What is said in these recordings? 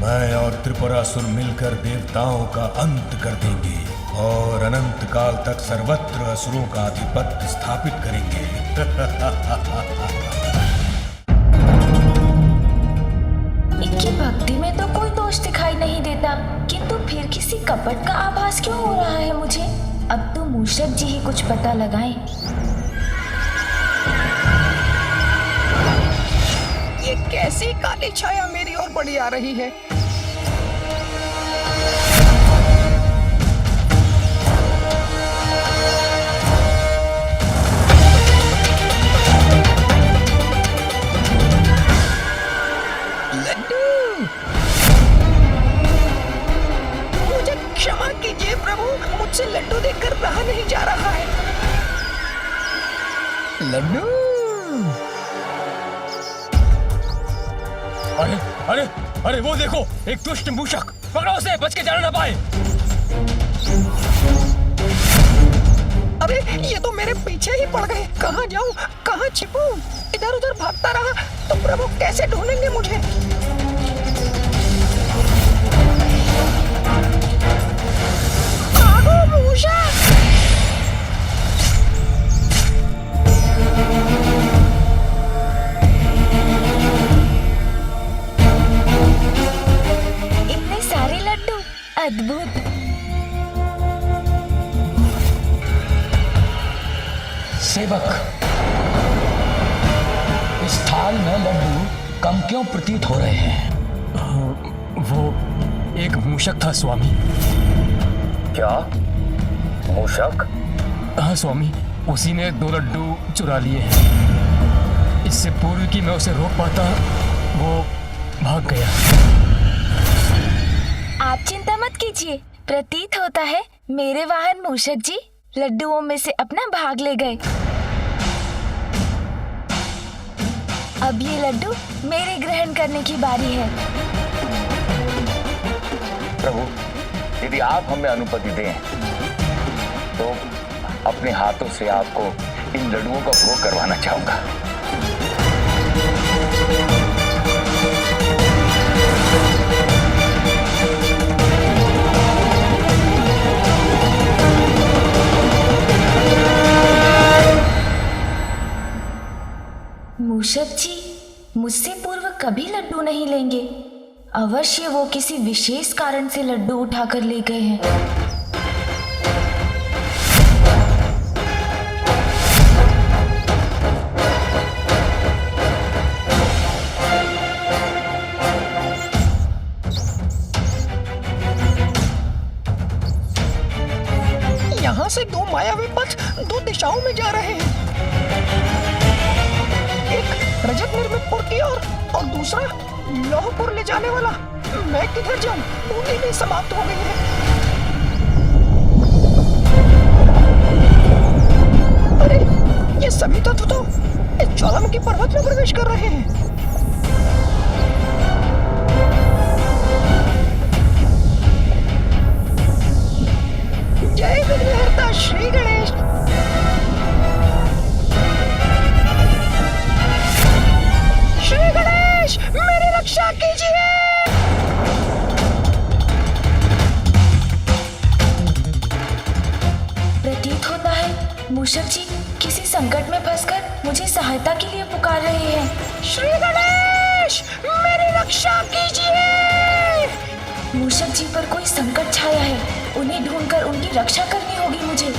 मैं और त्रिपुरासुर मिलकर देवताओं का अंत कर देंगे और अनंत काल तक सर्वत्र असुरों का आधिपत्य स्थापित करेंगे। इनकी भक्ति में तो कोई दोष दिखाई नहीं देता, किंतु फिर किसी कपट का आभास क्यों हो रहा है मुझे? अब तो मूषक जी ही कुछ पता लगाएं। ये कैसी काली छाया मेरी ओर बढ़ी आ रही है? मुझे क्षमा कीजिए प्रभु, मुझसे लड्डू देखकर रहा नहीं जा रहा है। लड्डू! अरे अरे अरे वो देखो, एक दुष्ट मूषक, पकड़ो उसे, बच के जाना ना पाए। अरे ये तो मेरे पीछे ही पड़ गए। कहाँ जाऊँ, कहाँ छिपूं? इधर उधर भागता रहा तो प्रभु कैसे ढूंढेंगे मुझे? भागो मूषक! इतने सारे लड्डू, अद्भुत। सेवक, इस थाल में लड्डू कम क्यों प्रतीत हो रहे हैं? वो एक मूषक था स्वामी। क्या मूषक? हाँ स्वामी, उसी ने 2 लड्डू चुरा लिए हैं। इससे पूर्व कि मैं उसे रोक पाता, वो भाग गया। आप चिंता मत कीजिए, प्रतीत होता है मेरे वाहन मूषक जी लड्डुओं में से अपना भाग ले गए। अब ये लड्डू मेरे ग्रहण करने की बारी है। प्रभु, यदि आप हमें अनुमति दें तो अपने हाथों से आपको इन लड्डुओं का भोग करवाना चाहूंगा। मूषक जी मुझसे पूर्व कभी लड्डू नहीं लेंगे। अवश्य वो किसी विशेष कारण से लड्डू उठाकर ले गए हैं। यहाँ से 2 मायावी पथ 2 दिशाओं में जा रहे हैं। एक रजत निर्मित पुर की ओर और दूसरा लौहपुर ले जाने वाला। मैं किधर जाऊं? पूरी भी समाप्त हो गई है। अरे ये सभी तत्व तो इस ज्वालामुखी पर्वत में प्रवेश कर रहे हैं। जय विघ्नहर्ता श्री गणेश। श्री गणेश मेरी रक्षा कीजिए। प्रतीत होता है मूषक जी किसी संकट में फंसकर मुझे सहायता के लिए पुकार रहे हैं। श्री गणेश मेरी रक्षा कीजिए। मूषक जी पर कोई संकट छाया है, उन्हें ढूंढकर उनकी रक्षा करनी होगी मुझे।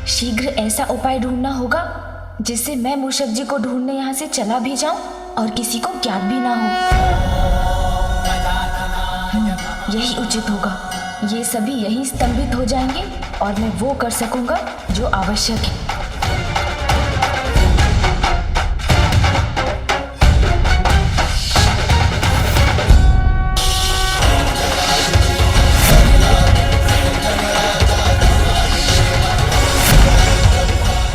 शीघ्र ऐसा उपाय ढूंढना होगा जिससे मैं मूषक जी को ढूंढने यहाँ से चला भी जाऊं और किसी को ज्ञात भी ना हो। यही उचित होगा। ये सभी यहीं स्तंभित हो जाएंगे और मैं वो कर सकूंगा जो आवश्यक है।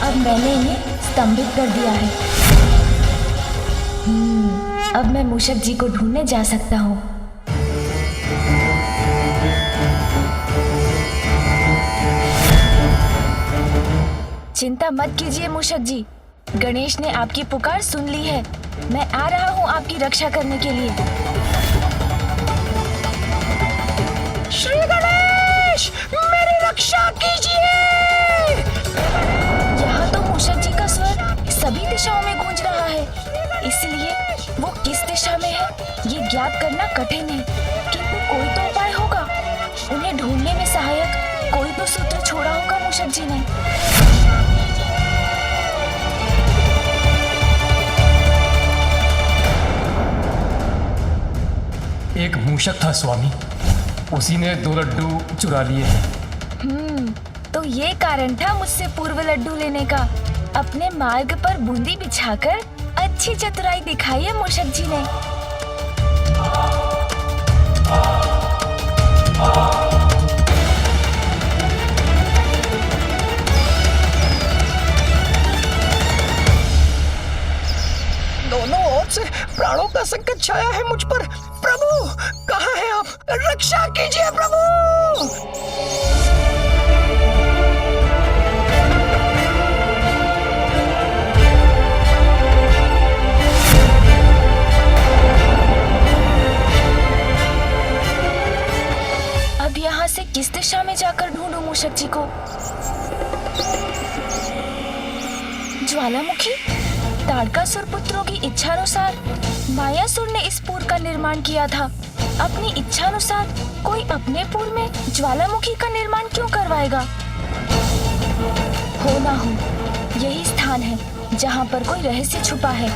अब मैंने इन्हें स्तंभित कर दिया है। अब मैं मूषक जी को ढूंढने जा सकता हूँ। चिंता मत कीजिए मूषक जी, गणेश ने आपकी पुकार सुन ली है। मैं आ रहा हूँ आपकी रक्षा करने के लिए। श्री गणेश, मेरी रक्षा कीजिए। यहाँ तो मूषक जी का स्वर सभी दिशाओं में गूंज रहा है, इसलिए वो किस दिशा में है ये ज्ञात करना कठिन है, किंतु कोई तो उपाय होगा। उन्हें ढूंढने में सहायक कोई तो सूत्र छोड़ा होगा मूषक जी ने। एक मूषक था स्वामी, उसी ने 2 लड्डू चुरा लिए हैं। तो ये कारण था मुझसे पूर्व लड्डू लेने का। अपने मार्ग पर बूंदी बिछाकर अच्छी चतुराई दिखाई है मूषक जी ने। दोनों ओर से प्राणों का संकट छाया है मुझ पर। प्रभु, कहाँ हैं आप? रक्षा कीजिए प्रभु। अब यहाँ से किस दिशा में जाकर ढूंढूं मूषक जी को? ज्वालामुखी, ताड़कासुर पुत्रों की इच्छानुसार मायासुर ने इस पुर का निर्माण किया था। अपनी इच्छानुसार कोई अपने पुर में ज्वालामुखी का निर्माण क्यों करवाएगा? हो ना हो, यही स्थान है जहाँ पर कोई रहस्य छुपा है।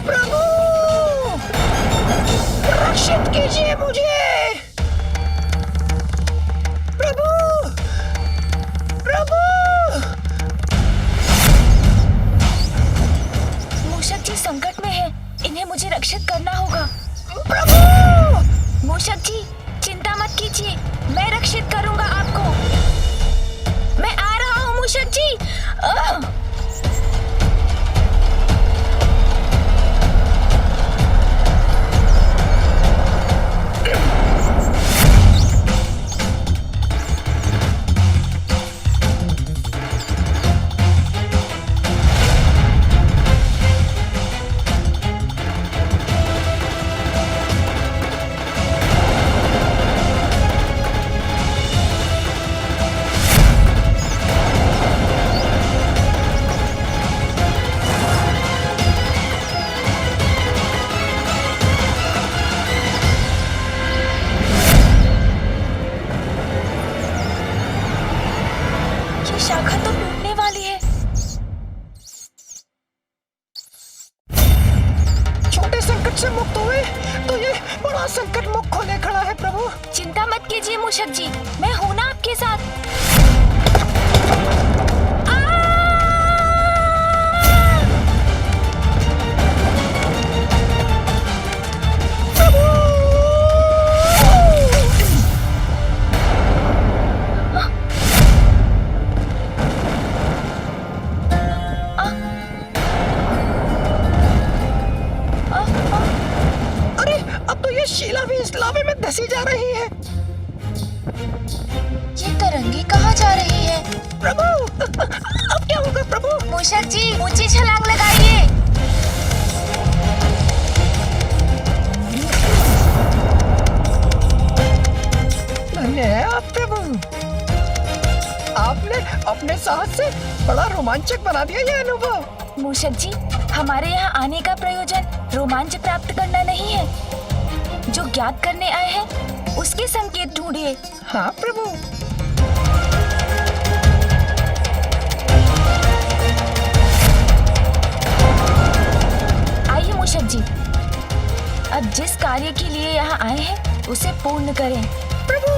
प्रभु, रक्षित कीजिए मुझे। प्रभु, प्रभु। मूषक जी संकट में है, इन्हें मुझे रक्षित करना होगा। प्रभु, मूषक जी चिंता मत कीजिए, मैं रक्षित करूंगा आपको। मैं आ रहा हूँ मूषक जी। शाखा तो टूटने वाली है। छोटे संकट से मुक्त हुए तो ये बड़ा संकट मुख खोले खड़ा है। प्रभु, चिंता मत कीजिए मूषक जी, मैं हूं ना आपके साथ। शीला भी इस लावे में धसी जा रही है। ये तरंगी कहाँ जा रही है? प्रभु, अब क्या होगा प्रभु? मूषक जी ऊंची छलांग लगाइए। धन्य है आप प्रभु, आपने अपने साहस से बड़ा रोमांचक बना दिया ये अनुभव। मूषक जी, हमारे यहाँ आने का प्रयोजन रोमांच प्राप्त करना नहीं है। जो ज्ञात करने आए हैं उसके संकेत ढूंढिए। हाँ प्रभु। आइए मूषक जी, अब जिस कार्य के लिए यहाँ आए हैं उसे पूर्ण करें। प्रभु,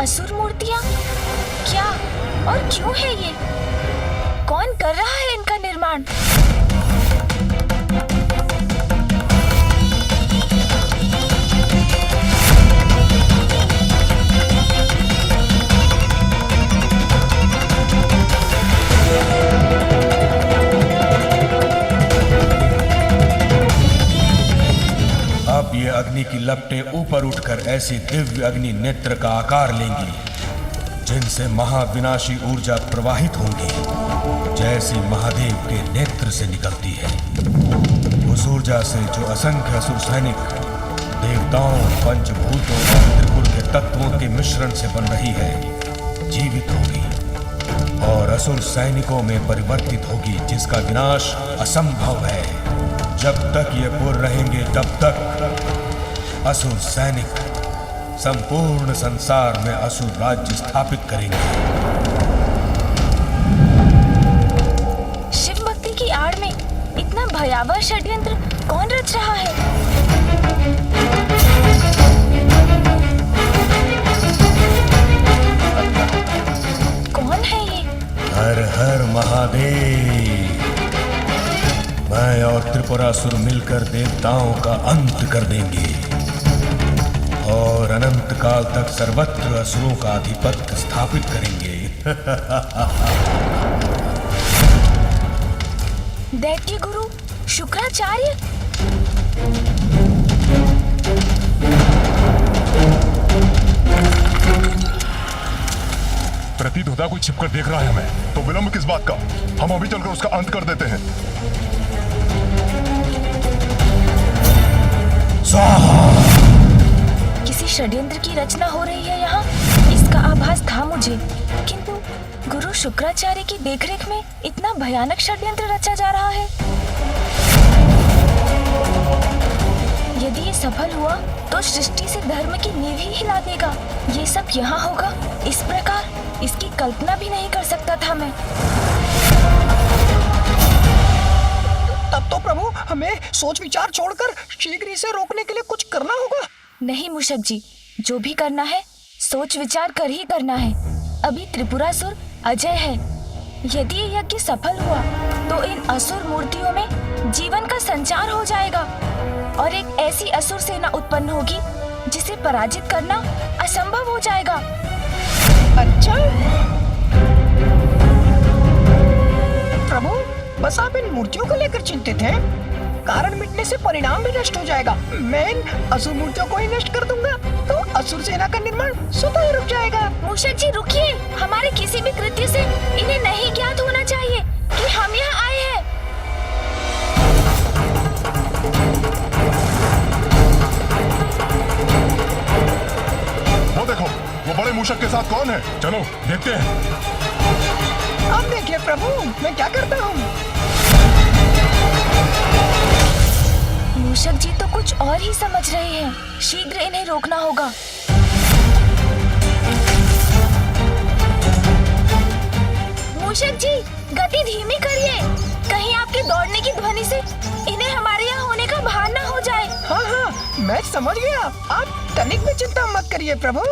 असुर मूर्तियाँ क्या और क्यों है ये? कौन कर रहा है इनका निर्माण? अब ये अग्नि की लपटें ऊपर उठकर ऐसी दिव्य अग्नि नेत्र का आकार लेंगी जिनसे महाविनाशी ऊर्जा प्रवाहित होंगी, जैसी महादेव के नेत्र से निकलती है। उस ऊर्जा से जो असंख्य असुर सैनिक देवताओं, पंचभूतों और त्रिपुर के तत्वों के मिश्रण से बन रही है, जीवित होगी और असुर सैनिकों में परिवर्तित होगी, जिसका विनाश असंभव है। जब तक ये पुर रहेंगे तब तक असुर सैनिक संपूर्ण संसार में असुर राज्य स्थापित करेंगे। शिव भक्ति की आड़ में इतना भयावह षड्यंत्र कौन रच रहा है? कौन है ये? हर हर महादेव। मैं और त्रिपुरासुर मिलकर देवताओं का अंत कर देंगे और अनंत काल तक सर्वत्र असुरों का आधिपत्य स्थापित करेंगे। दैत्य गुरु शुक्राचार्य? प्रतीत होता है कोई छिपकर देख रहा है हमें, तो विलंब किस बात का? हम अभी चलकर उसका अंत कर देते हैं। किसी षड्यंत्र की रचना हो रही है यहाँ, इसका आभास था मुझे, किंतु गुरु शुक्राचार्य की देखरेख में इतना भयानक षड्यंत्र रचा जा रहा है। यदि ये सफल हुआ तो सृष्टि से धर्म की नींव ही हिला देगा। ये सब यहाँ होगा इस प्रकार, इसकी कल्पना भी नहीं कर सकता था मैं। तब तो प्रभु हमें सोच विचार छोड़कर शीघ्र इसे रोकने के लिए कुछ करना होगा। नहीं मूषक जी, जो भी करना है सोच विचार कर ही करना है। अभी त्रिपुरासुर अजय है। यदि ये यज्ञ सफल हुआ तो इन असुर मूर्तियों में जीवन का संचार हो जाएगा और एक ऐसी असुर सेना उत्पन्न होगी जिसे पराजित करना असंभव हो जाएगा। अच्छा प्रभु, बस आप इन मूर्तियों को लेकर चिंतित हैं? कारण मिटने से परिणाम भी नष्ट हो जाएगा। मैं इन असुर मूर्तियों को ही नष्ट कर दूंगा तो असुर सेना का निर्माण स्वतः ही रुक जाएगा। मूषक जी रुकिए, हमारे किसी भी कृत्य से इन्हें नहीं ज्ञात होना चाहिए कि हम यहाँ आए हैं। वो देखो, वो बड़े मूषक के साथ कौन है? चलो देखते हैं। आप देखिए प्रभु, मैं क्या करता हूँ। मूषक जी तो कुछ और ही समझ रहे हैं। शीघ्र इन्हें रोकना होगा। मूषक जी गति धीमी करिए, कहीं आपके दौड़ने की ध्वनि से इन्हें हमारे यहाँ होने का भान न हो जाए। हाँ हाँ, मैं समझ गया। आप तनिक भी चिंता मत करिए प्रभु।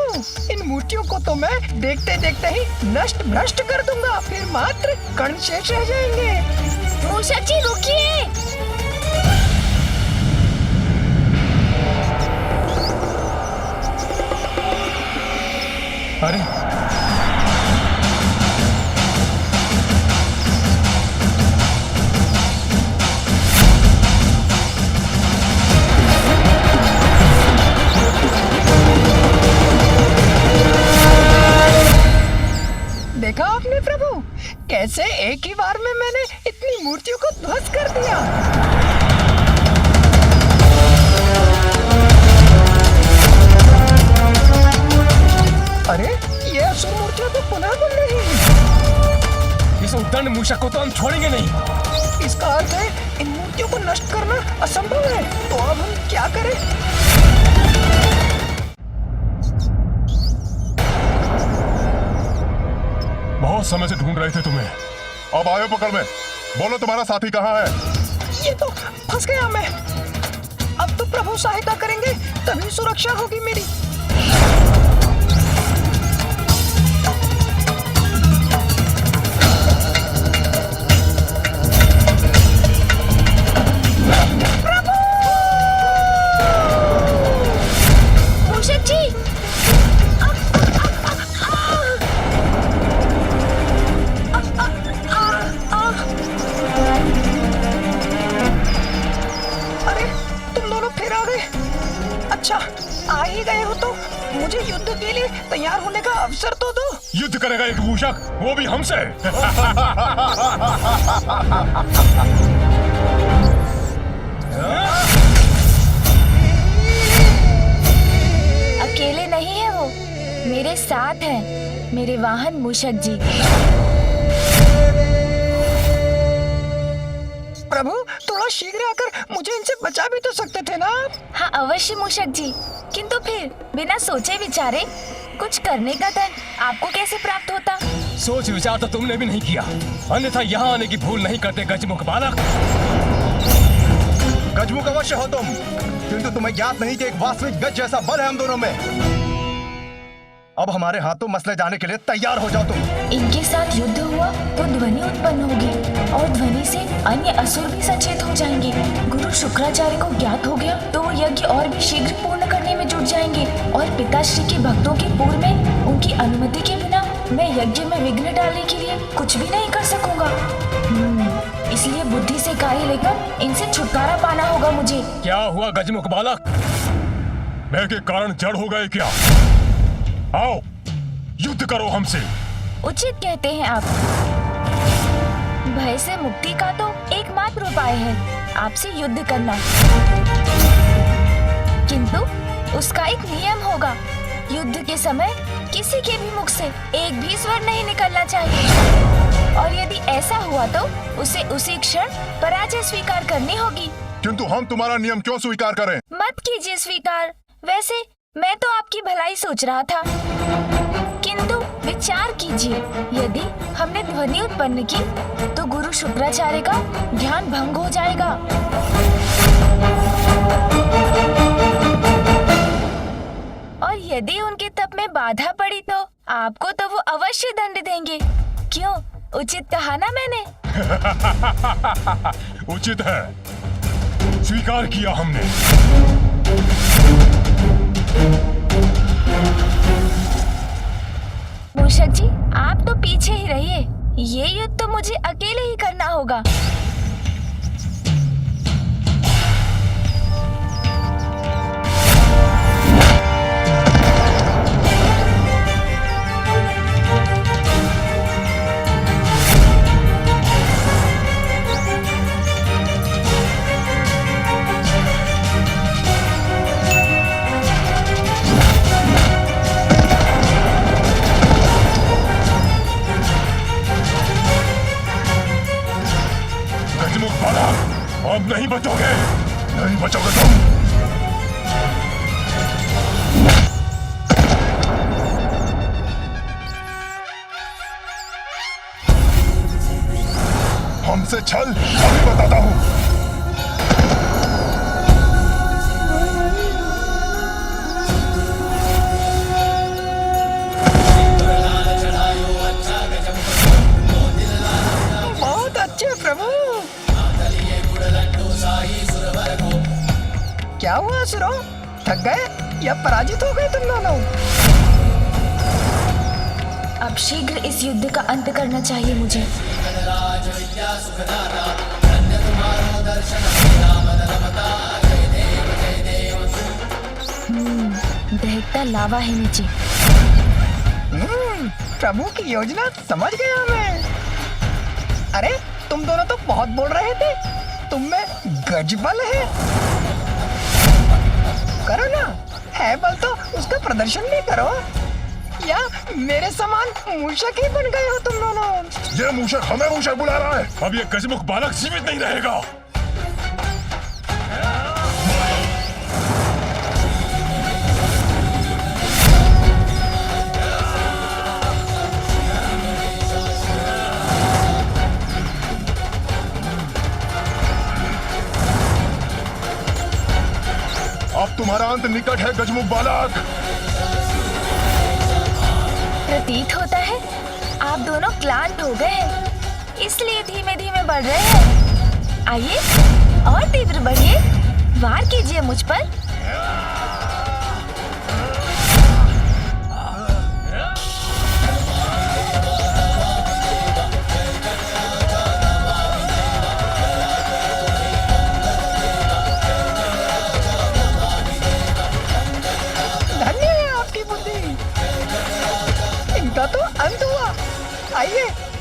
इन मूर्तियों को तो मैं देखते देखते ही नष्ट भ्रष्ट कर दूंगा, फिर मात्र कण शेष रह जाएंगे। मूषक जी रुकिए। अरे देखा आपने प्रभु, कैसे एक ही बार में मैंने इतनी मूर्तियों को ध्वस्त कर दिया। अरे ये असुर मूर्तियां तो पुनः बन रही हैं। इस उद्दंड मूषक को तो हम छोड़ेंगे नहीं। इसका अर्थ है इन मूर्तियों को नष्ट करना असंभव है। तो अब हम क्या करें? बहुत समय से ढूंढ रहे थे तुम्हें, अब आयो पकड़ में। बोलो तुम्हारा साथी कहाँ है? ये तो फंस गया मैं। अब तो प्रभु सहायता करेंगे तभी सुरक्षा होगी मेरी। अच्छा, आ ही गए हो तो मुझे युद्ध के लिए तैयार होने का अवसर तो दो। युद्ध करेगा एक मूषक, वो भी हमसे। अकेले नहीं है वो, मेरे साथ हैं मेरे वाहन मूषक जी। प्रभु, थोड़ा शीघ्र आकर मुझे इनसे बचा भी तो सकते थे ना। हाँ अवश्य मूषक जी, किंतु फिर बिना सोचे विचारे कुछ करने का धन आपको कैसे प्राप्त होता? सोच विचार तो तुमने भी नहीं किया, अन्यथा यहाँ आने की भूल नहीं करते गजमुख बालक। गजमुख अवश्य हो तुम, किंतु तुम्हें ज्ञात नहीं कि एक वास्तविक गज जैसा बल है हम दोनों में। अब हमारे हाथों मसले जाने के लिए तैयार हो जाओ तुम। इनके साथ युद्ध हुआ तो ध्वनि उत्पन्न होगी और ध्वनि से अन्य असुर भी सचेत हो जाएंगे। गुरु शुक्राचार्य को ज्ञात हो गया तो वो यज्ञ और भी शीघ्र पूर्ण करने में जुट जाएंगे और पिताश्री के भक्तों के पूर्व में उनकी अनुमति के बिना मैं यज्ञ में विघ्न डालने के लिए कुछ भी नहीं कर सकूंगा। इसलिए बुद्धि से कार्य लेकर इनसे छुटकारा पाना होगा मुझे। क्या हुआ गजमुख बालक? मैं के कारण जड़ हो गए क्या? आओ युद्ध करो हमसे। उचित कहते हैं आप। भय से मुक्ति का तो एकमात्र उपाय है आपसे युद्ध करना, किंतु उसका एक नियम होगा। युद्ध के समय किसी के भी मुख से एक भी स्वर नहीं निकलना चाहिए और यदि ऐसा हुआ तो उसे उसी क्षण पराजय स्वीकार करनी होगी। किंतु हम तुम्हारा नियम क्यों स्वीकार करें? मत कीजिए स्वीकार। वैसे मैं तो आपकी भलाई सोच रहा था, किंतु विचार कीजिए, यदि हमने ध्वनि उत्पन्न की तो गुरु शुक्राचार्य का ध्यान भंग हो जाएगा। और यदि उनके तप में बाधा पड़ी तो आपको तो वो अवश्य दंड देंगे। क्यों, उचित कहा ना मैंने? उचित है, स्वीकार किया हमने। मूषक जी, आप तो पीछे ही रहिए, ये युद्ध तो मुझे अकेले ही करना होगा। अब नहीं बचोगे, नहीं बचोगे तुम। हमसे छल अभी बताता हूँ। बहुत अच्छे प्रभु। क्या हुआ असुरों, थक गए या पराजित हो गए तुम दोनों? अब शीघ्र इस युद्ध का अंत करना चाहिए मुझे। दहकता लावा है नीचे। प्रभु की योजना समझ गया मैं। अरे तुम दोनों तो बहुत बोल रहे थे, तुम में गजबल है। करो ना, है बल तो उसका प्रदर्शन भी करो। या मेरे समान मूषक ही बन गए हो तुम दोनों। ये मूषक हमें मूषक बुला रहा है। अब ये गजमुख बालक जीवित नहीं रहेगा। अब तुम्हारा अंत निकट है गजमुख बालक। प्रतीत होता है आप दोनों क्लांत हो गए हैं, इसलिए धीमे धीमे बढ़ रहे हैं। आइए और तीव्र बढ़िए, वार कीजिए मुझ पर।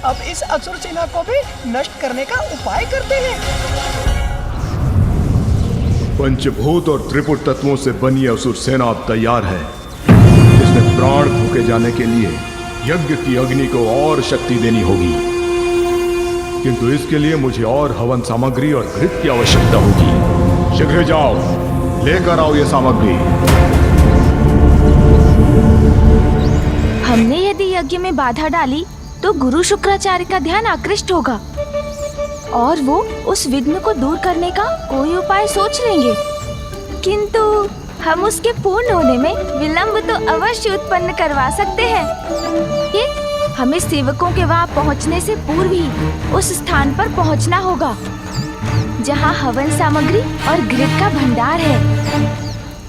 अब इस असुर सेना को भी नष्ट करने का उपाय करते हैं। पंचभूत और त्रिपुट तत्वों से बनी असुर सेना अब तैयार है। इसमें प्राण फूके जाने के लिए यज्ञ की अग्नि को और शक्ति देनी होगी, किंतु इसके लिए मुझे और हवन सामग्री और घृत की आवश्यकता होगी। शीघ्र जाओ, लेकर आओ ये सामग्री। हमने यदि यज्ञ में बाधा डाली तो गुरु शुक्राचार्य का ध्यान आकृष्ट होगा और वो उस विघ्न को दूर करने का कोई उपाय सोच लेंगे, किंतु हम उसके पूर्ण होने में विलंब तो अवश्य उत्पन्न करवा सकते हैं। ये हमें सेवकों के वहाँ पहुँचने से पूर्व ही उस स्थान पर पहुँचना होगा जहाँ हवन सामग्री और घृत का भंडार है।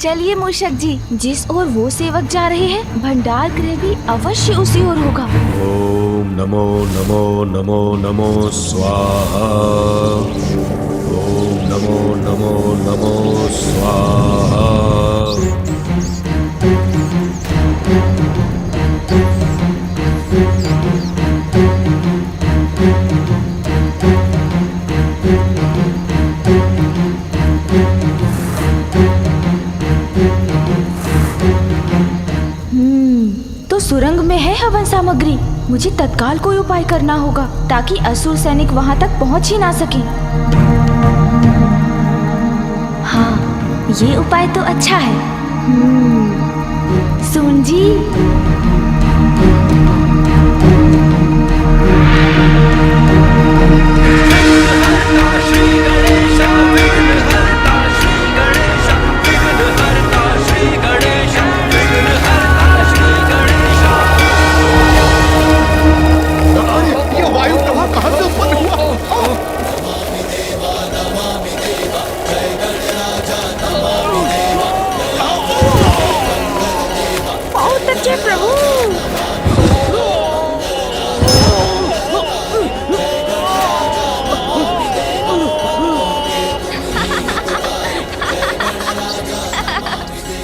चलिए मूषक जी, जिस ओर वो सेवक जा रहे हैं भंडार गृह भी अवश्य उसी ओर होगा। ओम नमो नमो नमो नमो स्वाहा। ओम नमो नमो नमो स्वाहा। तो सुरंग में है हवन सामग्री। मुझे तत्काल कोई उपाय करना होगा ताकि असुर सैनिक वहां तक पहुंच ही ना सके। हाँ, ये उपाय तो अच्छा है। सुन जी,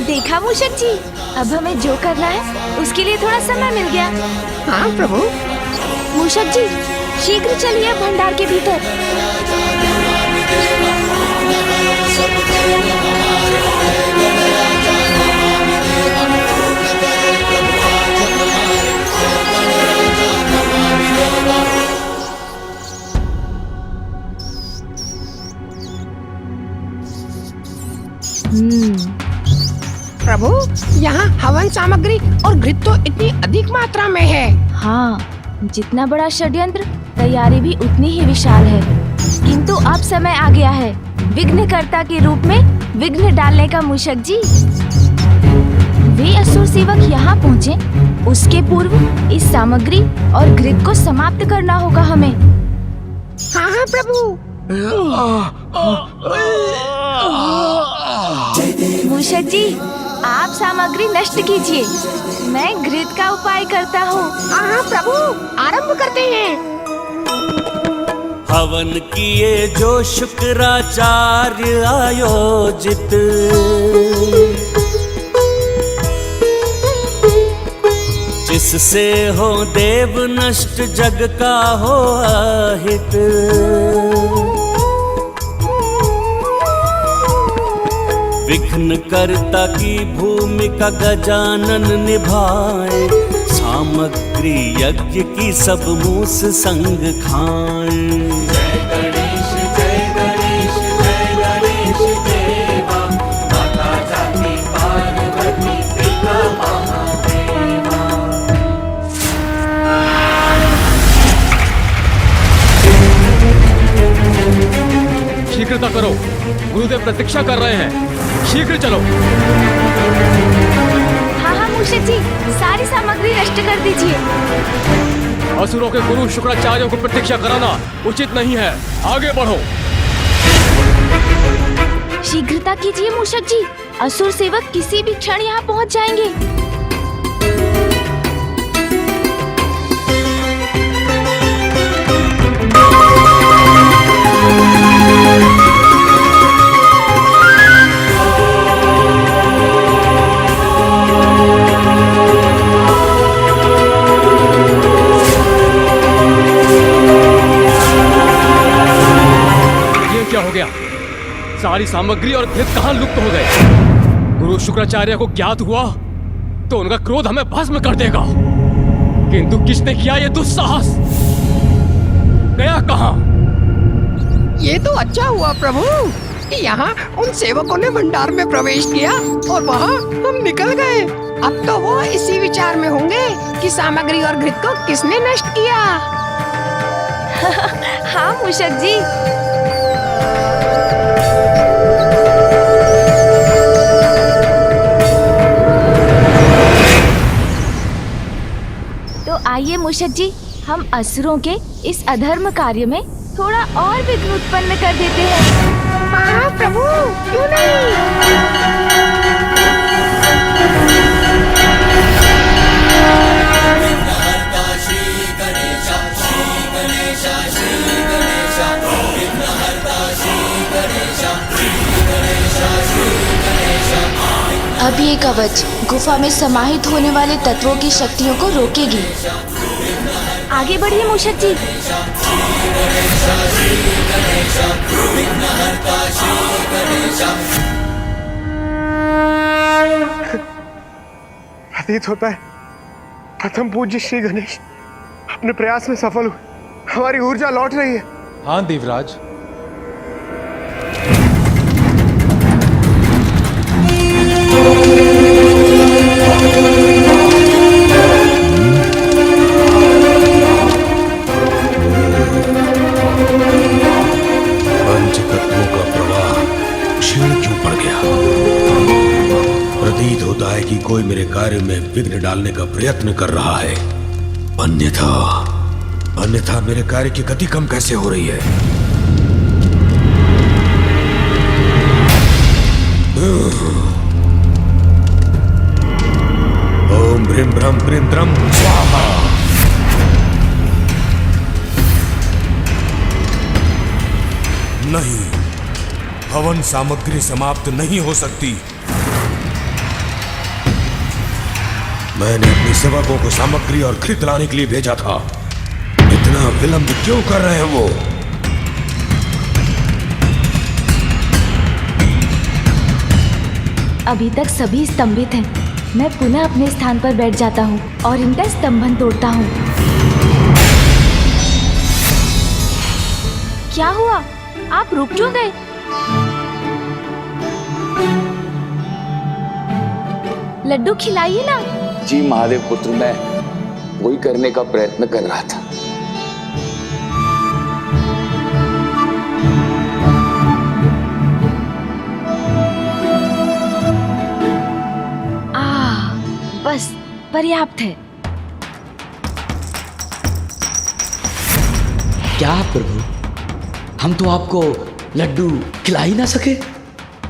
देखा मूषक जी, अब हमें जो करना है उसके लिए थोड़ा समय मिल गया। हाँ प्रभु। मूषक जी, शीघ्र चलिए भंडार के भीतर। प्रभु, यहाँ हवन सामग्री और घृत तो इतनी अधिक मात्रा में है। हाँ, जितना बड़ा षड्यंत्र तैयारी भी उतनी ही विशाल है, किंतु अब समय आ गया है विघ्नकर्ता के रूप में विघ्न डालने का। मूषक जी, वे असुर सेवक यहाँ पहुँचे उसके पूर्व इस सामग्री और घृत को समाप्त करना होगा हमें। हाँ हाँ प्रभु। मूषक जी, आप सामग्री नष्ट कीजिए, मैं घृत का उपाय करता हूँ। हाँ प्रभु, आरंभ करते हैं। हवन किए जो शुक्राचार्य आयोजित, जिससे हो देव नष्ट जग का हो अहित। विघ्न कर्ता की भूमिका गजानन निभाए, सामग्री यज्ञ की सब मूस संग खाएं। जय गणेश जय गणेश जय गणेश देवा, माता जाति पार्वती पिता महादेवा। शीघ्रता करो, गुरुदेव प्रतीक्षा कर रहे हैं, शीघ्र चलो। हाँ हाँ मूषक जी, सारी सामग्री नष्ट कर दीजिए। असुरों के गुरु शुक्राचार्यों को प्रतीक्षा कराना उचित नहीं है, आगे बढ़ो। शीघ्रता कीजिए मूषक जी, असुर सेवक किसी भी क्षण यहाँ पहुँच जाएंगे। सारी सामग्री और घृत कहां लुप्त हो गए। गुरु शुक्राचार्य को ज्ञात हुआ तो उनका क्रोध हमें भस्म कर देगा, किंतु किसने किया ये दुस्साहस? गया कहां? ये तो अच्छा हुआ प्रभु, यहाँ उन सेवकों ने भंडार में प्रवेश किया और वहाँ हम निकल गए। अब तो वो इसी विचार में होंगे कि सामग्री और घृत को किसने नष्ट किया। हाँ मूषक जी। तो आइए मूषक जी, हम असुरों के इस अधर्म कार्य में थोड़ा और विघ्न उत्पन्न कर देते हैं। हाँ प्रभु, क्यों नहीं? अब ये कवच गुफा में समाहित होने वाले तत्वों की शक्तियों को रोकेगी। आगे बढ़िए मूषक जी। प्रतीत होता है प्रथम पूज्य श्री गणेश अपने प्रयास में सफल हुए, हमारी ऊर्जा लौट रही है। हाँ देवराज, पंचतत्वों का प्रवाह क्षीण क्यों पड़ गया? प्रतीत होता है कि कोई मेरे कार्य में विघ्न डालने का प्रयत्न कर रहा है, अन्यथा मेरे कार्य की गति कम कैसे हो रही है? ओम ब्रीम ब्रह्म ब्रीम द्रम स्वाहा। नहीं, हवन सामग्री समाप्त नहीं हो सकती। मैंने अपने सेवकों को सामग्री और घृत लाने के लिए भेजा था, इतना विलंब क्यों कर रहे हैं वो? अभी तक सभी स्तंभित हैं। मैं पुनः अपने स्थान पर बैठ जाता हूँ और इनका स्तंभन तोड़ता हूँ। क्या हुआ? आप रुक क्यों गए? लड्डू खिलाइए ना। जी महादेव पुत्र, मैं वही करने का प्रयत्न कर रहा था। बस पर्याप्त है। क्या प्रभु, हम तो आपको लड्डू खिला ही ना सके।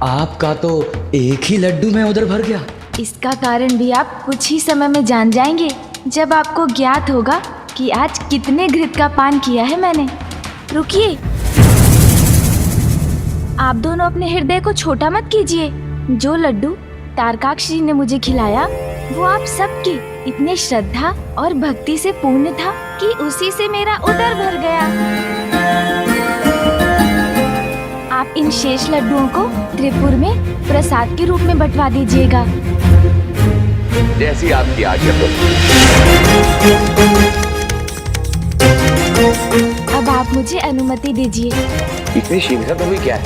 आपका तो एक ही लड्डू में उधर भर गया। इसका कारण भी आप कुछ ही समय में जान जाएंगे, जब आपको ज्ञात होगा कि आज कितने घृत का पान किया है मैंने। रुकिए, आप दोनों अपने हृदय को छोटा मत कीजिए। जो लड्डू तारकाक्ष जी ने मुझे खिलाया वो आप सबकी इतने श्रद्धा और भक्ति से पूर्ण था कि उसी से मेरा उदर भर गया। आप इन शेष लड्डुओं को त्रिपुर में प्रसाद के रूप में बंटवा दीजिएगा। जैसी आपकी आज्ञा प्रभु। अब आप मुझे अनुमति दीजिए। इतनी शीघ्र तो भी क्या है?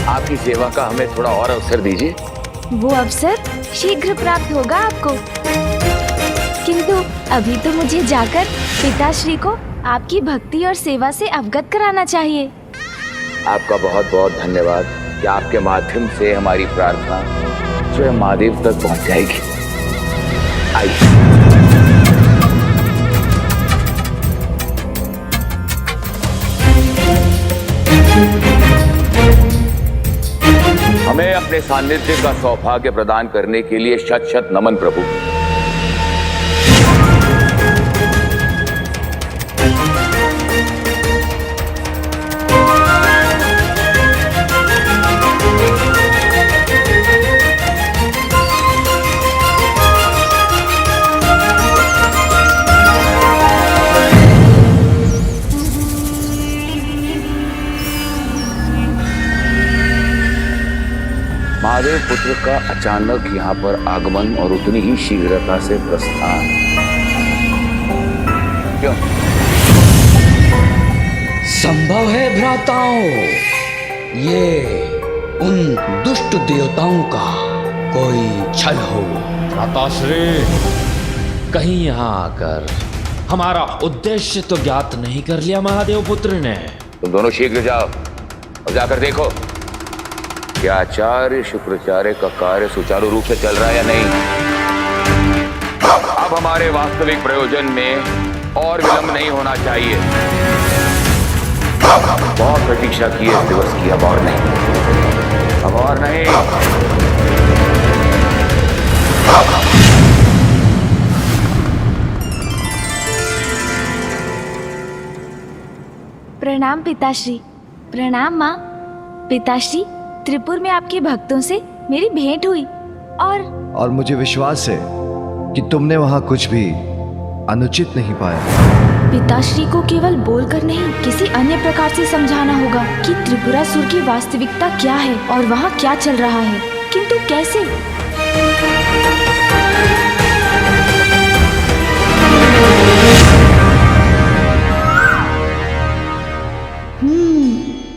आपकी सेवा का हमें थोड़ा और अवसर दीजिए। वो अवसर शीघ्र प्राप्त होगा आपको, किंतु अभी तो मुझे जाकर पिताश्री को आपकी भक्ति और सेवा से अवगत कराना चाहिए। आपका बहुत बहुत धन्यवाद कि आपके माध्यम से हमारी प्रार्थना स्वयं महादेव तक पहुंच जाएगी। आइए। हमें अपने सानिध्य का सौभाग्य प्रदान करने के लिए शत शत नमन प्रभु। महादेव पुत्र का अचानक यहाँ पर आगमन और उतनी ही शीघ्रता से प्रस्थान क्यों? संभव है भ्राताओं, ये उन दुष्ट देवताओं का कोई छल हो। भ्राताश्री, कहीं यहाँ आकर हमारा उद्देश्य तो ज्ञात नहीं कर लिया महादेव पुत्र ने? तुम दोनों शीघ्र जाओ और जाकर देखो कि आचार्य शुक्राचार्य का कार्य सुचारू रूप से चल रहा है या नहीं। अब हमारे वास्तविक प्रयोजन में और विलंब नहीं होना चाहिए। बहुत प्रतीक्षा की है इस दिवस की, अब और नहीं, अब और नहीं। प्रणाम पिताश्री। प्रणाम माँ। पिताश्री, त्रिपुर में आपके भक्तों से मेरी भेंट हुई और मुझे विश्वास है कि तुमने वहाँ कुछ भी अनुचित नहीं पाया। पिताश्री को केवल बोलकर नहीं, किसी अन्य प्रकार से समझाना होगा कि त्रिपुरासुर की वास्तविकता क्या है और वहाँ क्या चल रहा है। किंतु कैसे?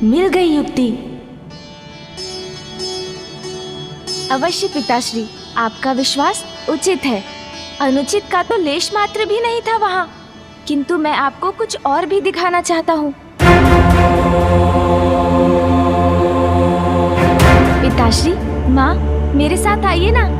मिल गई युक्ति। अवश्य पिताश्री, आपका विश्वास उचित है। अनुचित का तो लेश मात्र भी नहीं था वहाँ। किंतु मैं आपको कुछ और भी दिखाना चाहता हूँ। पिताश्री, माँ, मेरे साथ आइए ना।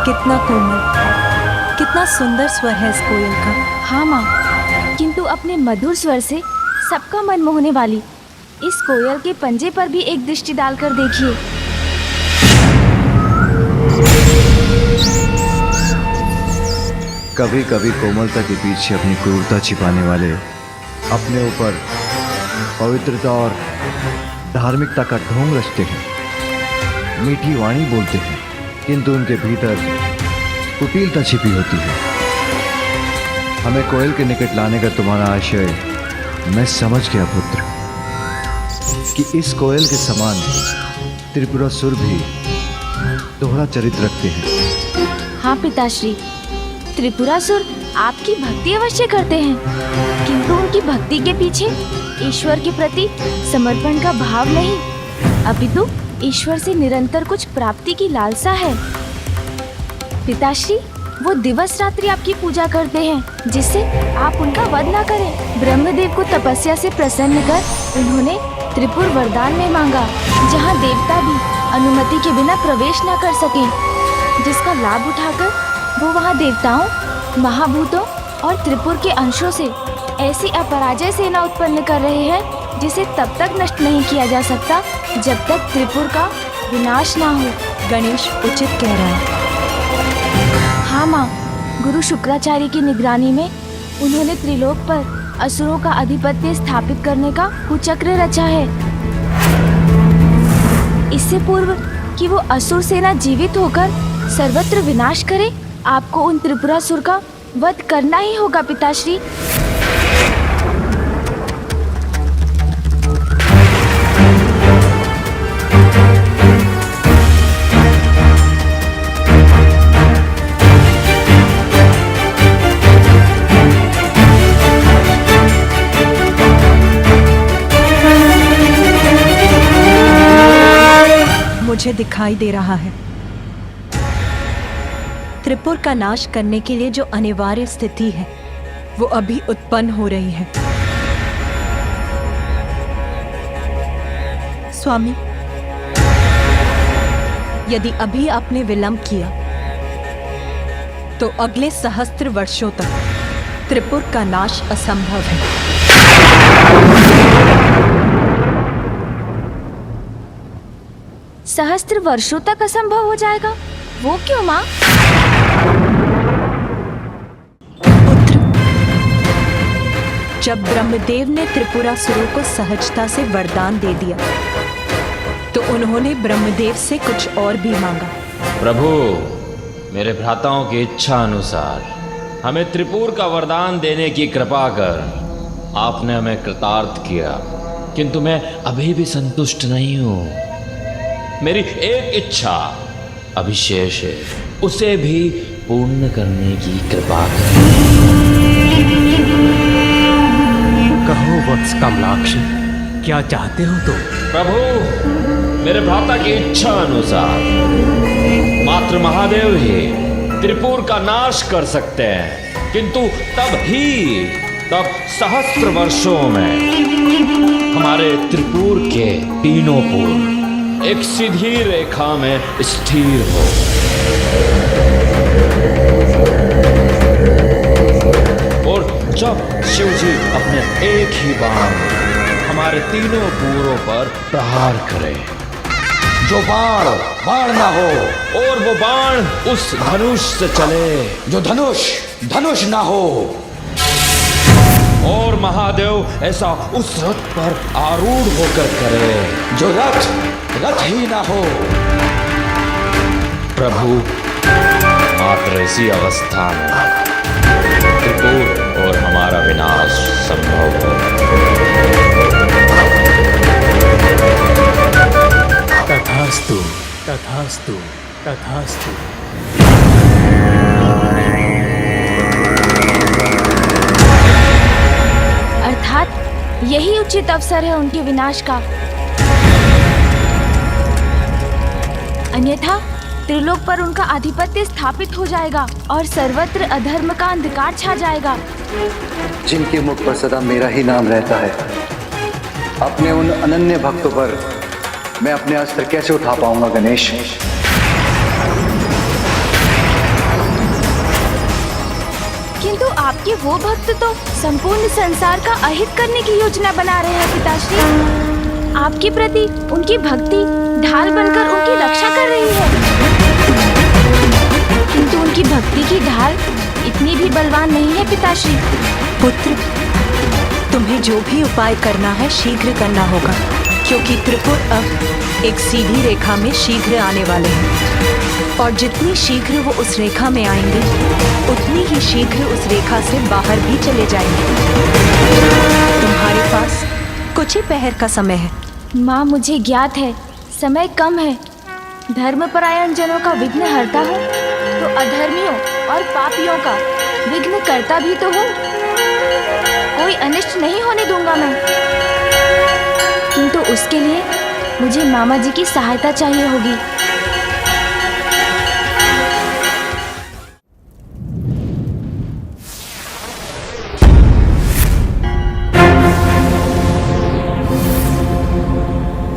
कितना कोमल, कितना सुंदर स्वर है इस कोयल का। हाँ माँ, किंतु अपने मधुर स्वर से सबका मन मोहने वाली इस कोयल के पंजे पर भी एक दृष्टि डालकर देखिए। कभी कभी कोमलता के पीछे अपनी क्रूरता छिपाने वाले अपने ऊपर पवित्रता और धार्मिकता का ढोंग रचते हैं, मीठी वाणी बोलते हैं, किंतु उनके भीतर कुटिलता छिपी होती है। हमें कोयल के निकट लाने का तुम्हारा आशय मैं समझ गया पुत्र, कि इस कोयल के समान त्रिपुरासुर भी दोहरा चरित्र रखते हैं। हाँ पिताश्री, त्रिपुरासुर आपकी भक्ति अवश्य करते हैं, किंतु उनकी भक्ति के पीछे ईश्वर के प्रति समर्पण का भाव नहीं, अपितु ईश्वर से निरंतर कुछ प्राप्ति की लालसा है। पिताश्री, वो दिवस रात्रि आपकी पूजा करते हैं जिससे आप उनका वध न करें। ब्रह्मदेव को तपस्या से प्रसन्न कर उन्होंने त्रिपुर वरदान में मांगा, जहाँ देवता भी अनुमति के बिना प्रवेश न कर सके, जिसका लाभ उठाकर वो वहाँ देवताओं, महाभूतों और त्रिपुर के अंशों से ऐसी अपराजय सेना उत्पन्न कर रहे हैं जिसे तब तक नष्ट नहीं किया जा सकता जब तक त्रिपुर का विनाश ना हो। गणेश उचित कह रहा है। हाँ माँ, गुरु शुक्राचार्य की निगरानी में उन्होंने त्रिलोक पर असुरों का आधिपत्य स्थापित करने का कुचक्र रचा है। इससे पूर्व कि वो असुर सेना जीवित होकर सर्वत्र विनाश करे, आपको उन त्रिपुरासुर का वध करना ही होगा पिताश्री। मुझे दिखाई दे रहा है त्रिपुर का नाश करने के लिए जो अनिवार्य स्थिति है वो अभी उत्पन्न हो रही है। स्वामी, यदि अभी आपने विलंब किया तो अगले सहस्त्र वर्षों तक त्रिपुर का नाश असंभव है। सहस्त्र वर्षों तक असंभव हो जाएगा? वो क्यों माँ? पुत्र, जब ब्रह्मदेव ने त्रिपुरासुरों को सहजता से वरदान दे दिया तो उन्होंने ब्रह्मदेव से कुछ और भी मांगा। प्रभु, मेरे भ्राताओं की इच्छा अनुसार हमें त्रिपुर का वरदान देने की कृपा कर आपने हमें कृतार्थ किया, किंतु मैं अभी भी संतुष्ट नहीं हूं। मेरी एक इच्छा अभी शेष है, उसे भी पूर्ण करने की कृपा करें। कहो वत्स कमलाक्ष, क्या चाहते हो तुम? प्रभु, मेरे भ्राता की इच्छा अनुसार मात्र महादेव ही त्रिपुर का नाश कर सकते हैं, किंतु तब सहस्त्र वर्षों में हमारे त्रिपुर के तीनों पुर एक सीधी रेखा में स्थिर हो। और जब शिव जी अपने एक ही बाण हमारे तीनों पूरों पर प्रहार करें, जो बाण ना हो, और वो बाण उस धनुष से चले जो धनुष ना हो, और महादेव ऐसा उस रथ पर आरूढ़ होकर करे जो रथ ही ना हो। प्रभु, मात्र इसी अवस्था में त्रिपुर और हमारा विनाश संभव हो। तथास्तु, तथास्तु, तथास्तु। अर्थात यही उचित अवसर है उनके विनाश का, अन्यथा त्रिलोक पर उनका आधिपत्य स्थापित हो जाएगा और सर्वत्र अधर्म का अंधकार छा जाएगा। जिनके मुख पर सदा मेरा ही नाम रहता है, अपने उन अनन्य भक्तों पर मैं अपने अस्त्र कैसे उठा पाऊंगा गणेश? किंतु आपके वो भक्त तो संपूर्ण संसार का अहित करने की योजना बना रहे हैं पिताश्री। आपके प्रति उनकी भक्ति ढाल बनकर उनकी रक्षा कर रही है, किंतु उनकी भक्ति की ढाल इतनी भी बलवान नहीं है पिताश्री। पुत्र, तुम्हें जो भी उपाय करना है शीघ्र करना होगा, क्योंकि त्रिपुर अब एक सीधी रेखा में शीघ्र आने वाले हैं, और जितनी शीघ्र वो उस रेखा में आएंगे उतनी ही शीघ्र उस रेखा से बाहर भी चले जाएंगे। तुम्हारे पास कुछ ही पहर का समय है। माँ, मुझे ज्ञात है समय कम है। धर्मपरायण जनों का विघ्न हरता हूँ तो अधर्मियों और पापियों का विघ्न करता भी तो हूँ। कोई अनिष्ट नहीं होने दूंगा मैं, किंतु उसके लिए मुझे मामा जी की सहायता चाहिए होगी।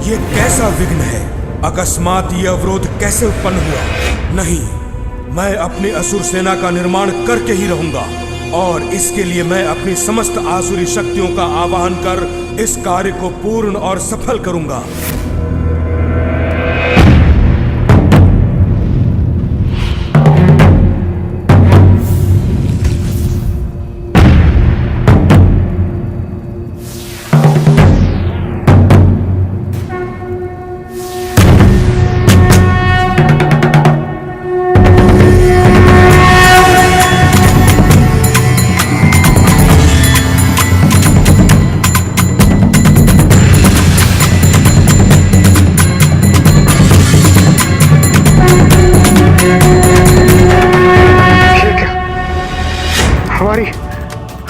ये कैसा विघ्न है? अकस्मात ये अवरोध कैसे उत्पन्न हुआ? नहीं, मैं अपनी असुर सेना का निर्माण करके ही रहूंगा, और इसके लिए मैं अपनी समस्त आसुरी शक्तियों का आवाहन कर इस कार्य को पूर्ण और सफल करूंगा।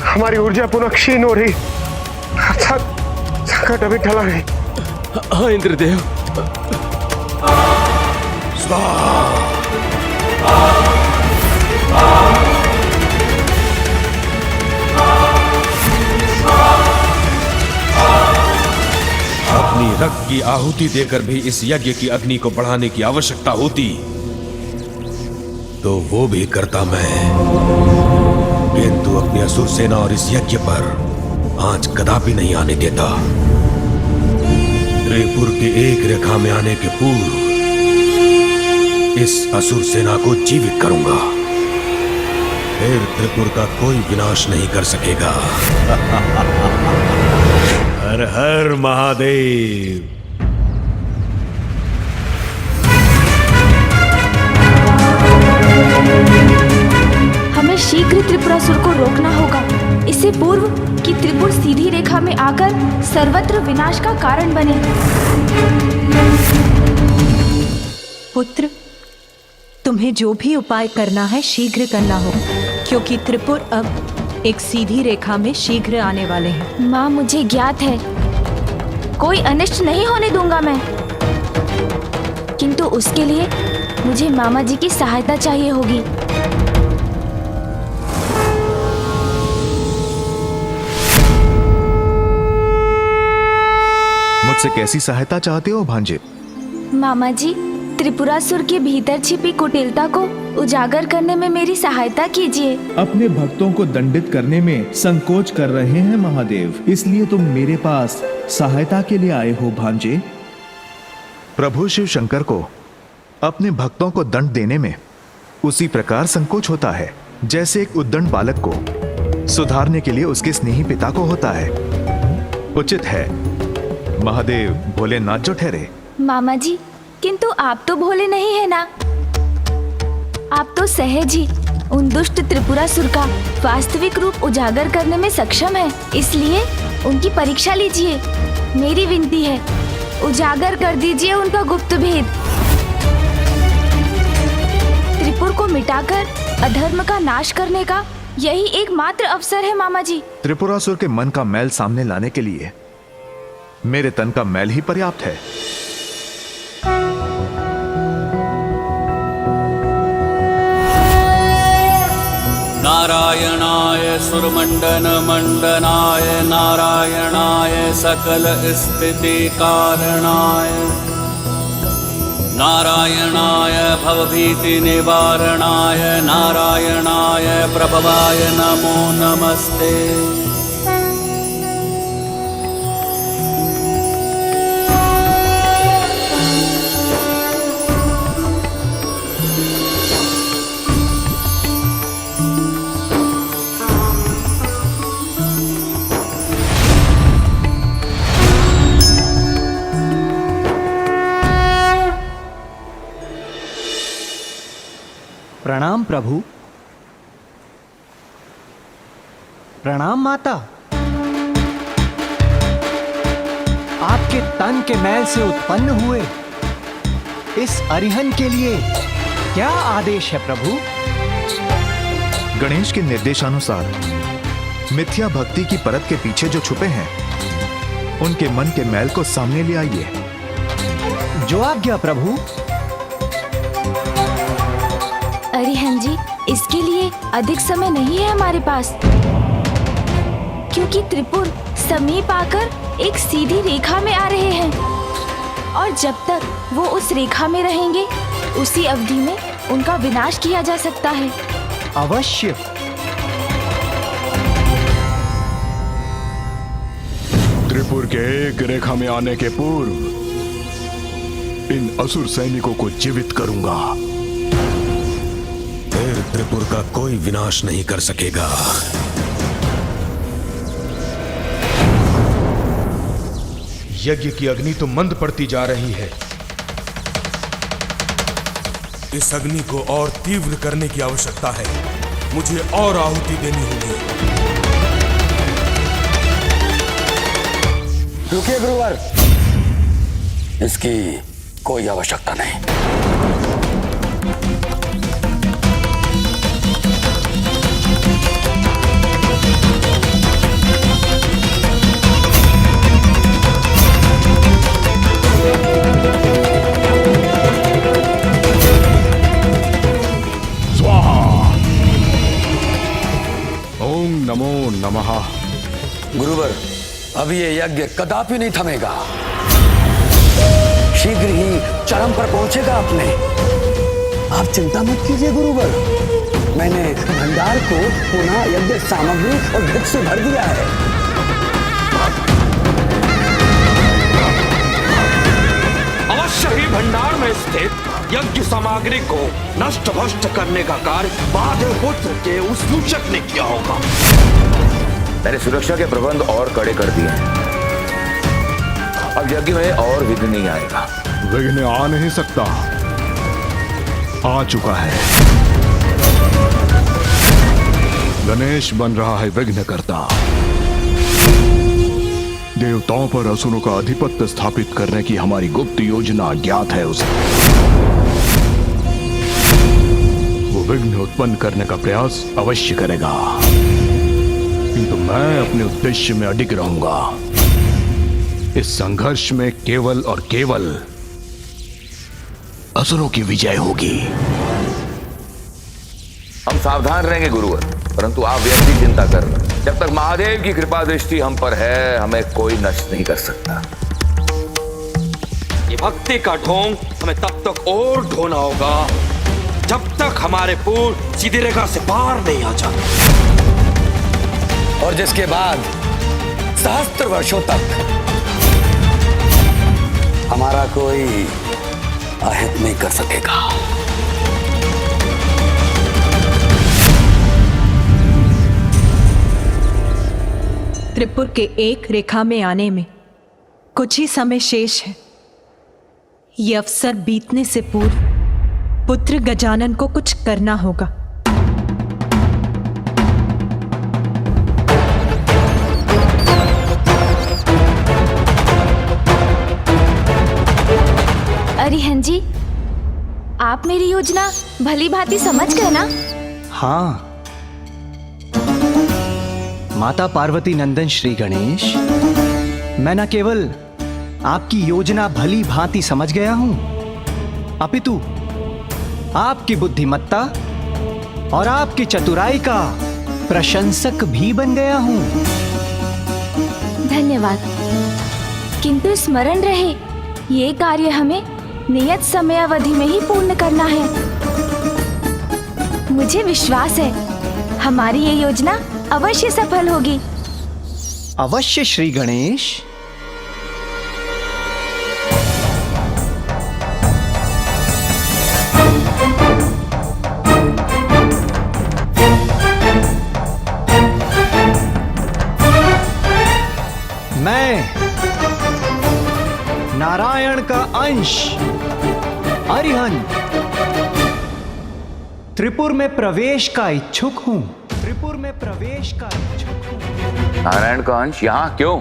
हमारी ऊर्जा पुनः क्षीण हो रही, अर्थात संकट अभी टला नहीं। हाँ इंद्रदेव। अपनी रक्त की आहुति देकर भी इस यज्ञ की अग्नि को बढ़ाने की आवश्यकता होती तो वो भी करता मैं, किंतु अपनी असुर सेना और इस यज्ञ पर आंच कदापि नहीं आने देता। त्रिपुर के एक रेखा में आने के पूर्व इस असुर सेना को जीवित करूंगा। फिर त्रिपुर का कोई विनाश नहीं कर सकेगा। हर हर महादेव। हमें शीघ्र त्रिपुरासुर को रोकना होगा, इससे पूर्व कि त्रिपुर सीधी रेखा में आकर सर्वत्र विनाश का कारण बने। पुत्र, तुम्हें जो भी उपाय करना है शीघ्र करना होगा, क्योंकि त्रिपुर अब एक सीधी रेखा में शीघ्र आने वाले हैं। माँ, मुझे ज्ञात है कोई अनिष्ट नहीं होने दूंगा मैं, किंतु उसके लिए मुझे मामा जी की सहायता चाहिए होगी। मुझसे कैसी सहायता चाहते हो भांजे? मामा जी, त्रिपुरासुर के भीतर छिपी कुटिलता को उजागर करने में मेरी सहायता कीजिए। अपने भक्तों को दंडित करने में संकोच कर रहे हैं महादेव, इसलिए तुम मेरे पास सहायता के लिए आए हो भांजे। प्रभु शिव शंकर को अपने भक्तों को दंड देने में उसी प्रकार संकोच होता है जैसे एक उद्दंड बालक को सुधारने के लिए उसके स्नेही पिता को होता है। उचित है महादेव भोलेनाथ जो ठहरे। मामा जी, किंतु आप तो भोले नहीं है ना, आप तो सहज ही उन दुष्ट त्रिपुरासुर का वास्तविक रूप उजागर करने में सक्षम है, इसलिए उनकी परीक्षा लीजिए। मेरी विनती है, उजागर कर दीजिए उनका गुप्त भेद। त्रिपुर को मिटाकर अधर्म का नाश करने का यही एकमात्र अवसर है मामा जी। त्रिपुरासुर के मन का मैल सामने लाने के लिए मेरे तन का मैल ही पर्याप्त है। नारायणाय सुरमंडन मंडनाय नारायणाय सकल स्थिति कारणाय नारायणाय भवभीति निवारणाय नारायणाय प्रभवाय नमो नमस्ते। प्रणाम प्रभु। प्रणाम माता। आपके तन के मैल से उत्पन्न हुए इस अरिहन के लिए क्या आदेश है प्रभु? गणेश के निर्देशानुसार मिथ्या भक्ति की परत के पीछे जो छुपे हैं उनके मन के मैल को सामने ले आइए। जो आज्ञा प्रभु। अरिहन जी, इसके लिए अधिक समय नहीं है हमारे पास, क्योंकि त्रिपुर समीप आकर एक सीधी रेखा में आ रहे हैं और जब तक वो उस रेखा में रहेंगे उसी अवधि में उनका विनाश किया जा सकता है। अवश्य। त्रिपुर के एक रेखा में आने के पूर्व इन असुर सैनिकों को जीवित करूंगा। फिर त्रिपुर का कोई विनाश नहीं कर सकेगा। यज्ञ की अग्नि तो मंद पड़ती जा रही है। इस अग्नि को और तीव्र करने की आवश्यकता है। मुझे और आहुति देनी होगी। रुकिए गुरुवर, इसकी कोई आवश्यकता नहीं। नमो नमः। गुरुवर, अब ये यज्ञ कदापि नहीं थमेगा, शीघ्र ही चरम पर पहुंचेगा अपने। आप चिंता मत कीजिए गुरुवर, मैंने भंडार को पुनः यज्ञ सामग्री और भिक्ष से भर दिया है। अवश्य ही भंडार में स्थित यज्ञ सामग्री को नष्ट भ्रष्ट करने का कार्य महादेव पुत्र के उस सूचक ने किया होगा। मैंने सुरक्षा के प्रबंध और कड़े कर दिए हैं। अब यज्ञ में और विघ्न नहीं आएगा। विघ्न आ नहीं सकता, आ चुका है। गणेश बन रहा है विघ्न करता। देवताओं पर असुरों का आधिपत्य स्थापित करने की हमारी गुप्त योजना ज्ञात है उसे। वो विघ्न उत्पन्न करने का प्रयास अवश्य करेगा, किंतु मैं अपने उद्देश्य में अडिग रहूंगा। इस संघर्ष में केवल और केवल असुरों की विजय होगी। हम सावधान रहेंगे गुरुवर, परंतु आप व्यर्थ ही चिंता कर रहे हैं। जब तक महादेव की कृपा दृष्टि हम पर है, हमें कोई नष्ट नहीं कर सकता। ये भक्ति का ढोंग हमें तब तक और ढोना होगा जब तक हमारे पूर्व सीधी रेखा से पार नहीं आ जाते, और जिसके बाद सहस्त्र वर्षों तक हमारा कोई अहित नहीं कर सकेगा। त्रिपुर के एक रेखा में आने में कुछ ही समय शेष है। ये अवसर बीतने से पूर्व पुत्र गजानन को कुछ करना होगा। अरिहंत जी, आप मेरी योजना भली भांति समझ गए ना? हाँ माता पार्वती नंदन श्री गणेश, मैं न केवल आपकी योजना भली भांति समझ गया हूं, अपितु आपकी बुद्धिमत्ता और आपकी चतुराई का प्रशंसक भी बन गया हूं। धन्यवाद। किंतु स्मरण रहे, ये कार्य हमें नियत समयावधि में ही पूर्ण करना है। मुझे विश्वास है हमारी ये योजना अवश्य सफल होगी। अवश्य श्री गणेश। मैं नारायण का अंश अरिहंत त्रिपुर में प्रवेश का इच्छुक हूं। त्रिपुर में प्रवेश का इच्छुक हूं। नारायण का अंश यहाँ क्यों?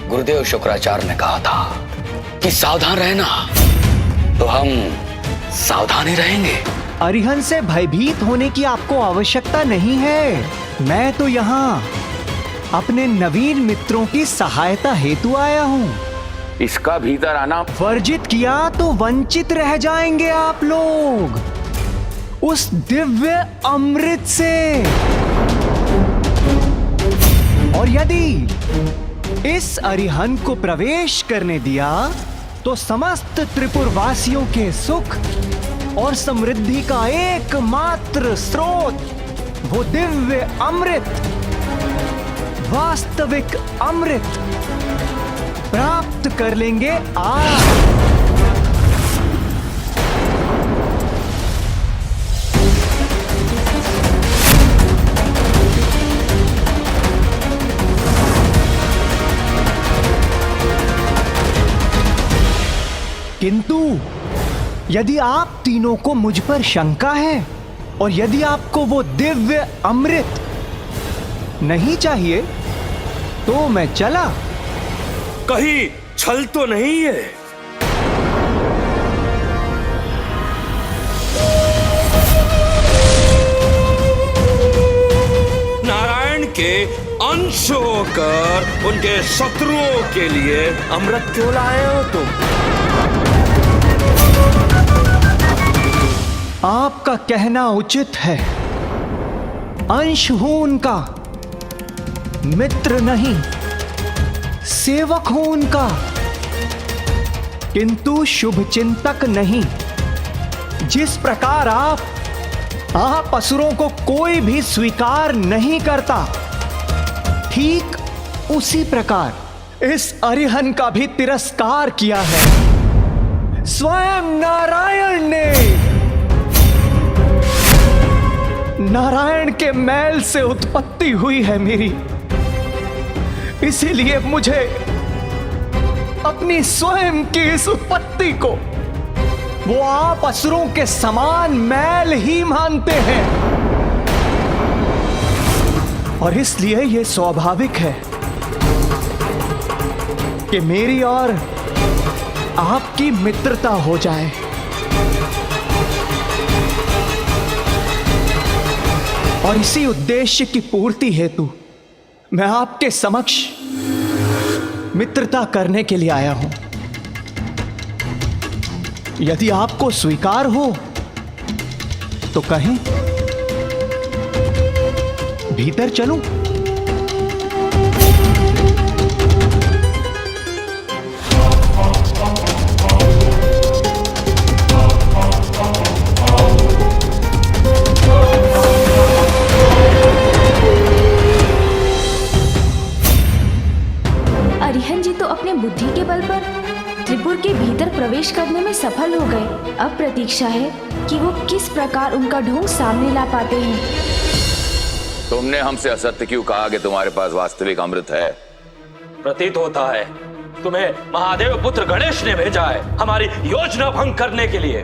गुरुदेव शुक्राचार्य ने कहा था कि सावधान रहना, तो हम सावधान ही रहेंगे। अरिहंत से भयभीत होने की आपको आवश्यकता नहीं है। मैं तो यहाँ अपने नवीन मित्रों की सहायता हेतु आया हूँ। इसका भीतर आना वर्जित किया तो वंचित रह जाएंगे आप लोग उस दिव्य अमृत से। और यदि इस अरिहंत को प्रवेश करने दिया तो समस्त त्रिपुर वासियों के सुख और समृद्धि का एकमात्र स्रोत वो दिव्य अमृत, वास्तविक अमृत प्राप्त कर लेंगे आप। किंतु यदि आप तीनों को मुझ पर शंका है और यदि आपको वो दिव्य अमृत नहीं चाहिए तो मैं चला। कहीं छल तो नहीं है? नारायण के अंश होकर उनके शत्रुओं के लिए अमृत क्यों लाए हो तुम? आपका कहना उचित है। अंश हूं उनका, मित्र नहीं, सेवक हूं उनका, किंतु शुभ चिंतक नहीं। जिस प्रकार आप असुरों को कोई भी स्वीकार नहीं करता, ठीक उसी प्रकार इस अरिहंत का भी तिरस्कार किया है। स्वयं नारायण ने नारायण के मैल से उत्पत्ति हुई है मेरी, इसीलिए मुझे अपनी स्वयं की इस उत्पत्ति को वो आप असुरों के समान मैल ही मानते हैं। और इसलिए यह स्वाभाविक है कि मेरी और आपकी मित्रता हो जाए। और इसी उद्देश्य की पूर्ति हेतु मैं आपके समक्ष मित्रता करने के लिए आया हूं। यदि आपको स्वीकार हो तो कहें, भीतर चलूं? अरिहंत जी तो अपने बुद्धि के बल पर त्रिपुर के भीतर प्रवेश करने में सफल हो गए। अब प्रतीक्षा है कि वो किस प्रकार उनका ढोंग सामने ला पाते हैं। तुमने हमसे असत्य क्यों कहा कि तुम्हारे पास वास्तविक अमृत है? प्रतीत होता है तुम्हें महादेव पुत्र गणेश ने भेजा है हमारी योजना भंग करने के लिए।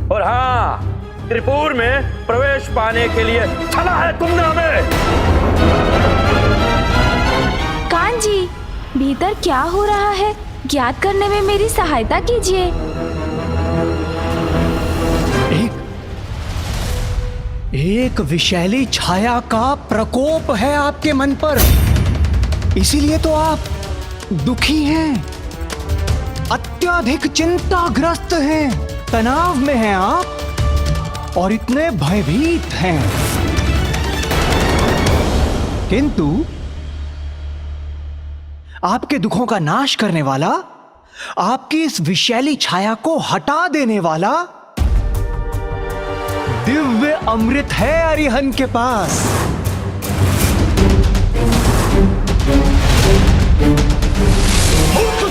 और हाँ, त्रिपुर में प्रवेश पाने के लिए छला है तुमने हमें। कान जी, भीतर क्या हो रहा है ज्ञात करने में मेरी सहायता कीजिए। एक विषैली छाया का प्रकोप है आपके मन पर, इसीलिए तो आप दुखी हैं, अत्यधिक चिंताग्रस्त हैं, तनाव में हैं आप और इतने भयभीत हैं। किंतु आपके दुखों का नाश करने वाला, आपकी इस विषैली छाया को हटा देने वाला दिव्य अमृत है अरिहंत के पास।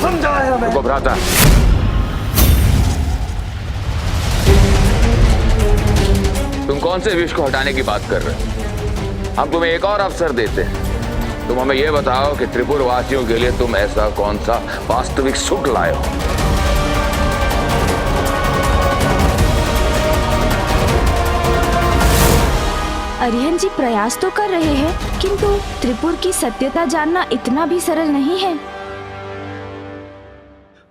समझाया मैं भ्राता। तुम कौन से विष को हटाने की बात कर रहे हो? हम तुम्हें एक और अवसर देते हैं। तुम हमें यह बताओ कि त्रिपुर वासियों के लिए तुम ऐसा कौन सा वास्तविक सुख लाए हो? अरिहंत जी प्रयास तो कर रहे हैं, किंतु त्रिपुर की सत्यता जानना इतना भी सरल नहीं है।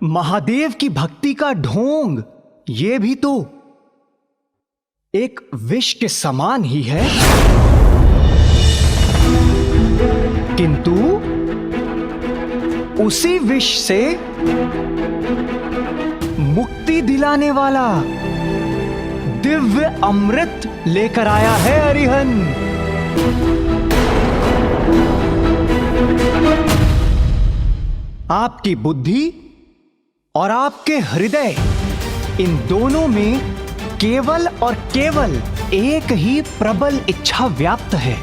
महादेव की भक्ति का ढोंग ये भी तो एक विष के समान ही है, किंतु उसी विष से मुक्ति दिलाने वाला दिव्य अमृत लेकर आया है अरिहंत। आपकी बुद्धि और आपके हृदय, इन दोनों में केवल और केवल एक ही प्रबल इच्छा व्याप्त है,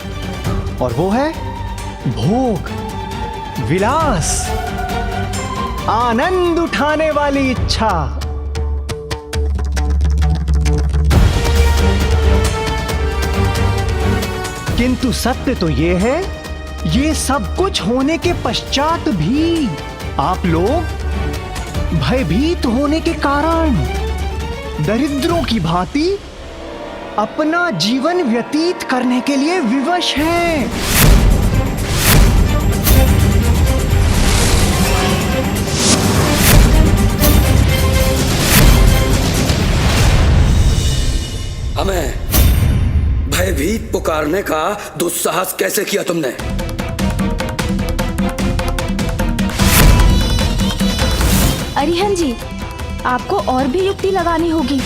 और वो है भोग, विलास, आनंद उठाने वाली इच्छा। किंतु सत्य तो यह है, ये सब कुछ होने के पश्चात भी आप लोग भयभीत होने के कारण दरिद्रों की भांति अपना जीवन व्यतीत करने के लिए विवश हैं। हमें भयभीत पुकारने का दुस्साहस कैसे किया तुमने? अरिहंत जी, आपको और भी युक्ति लगानी होगी।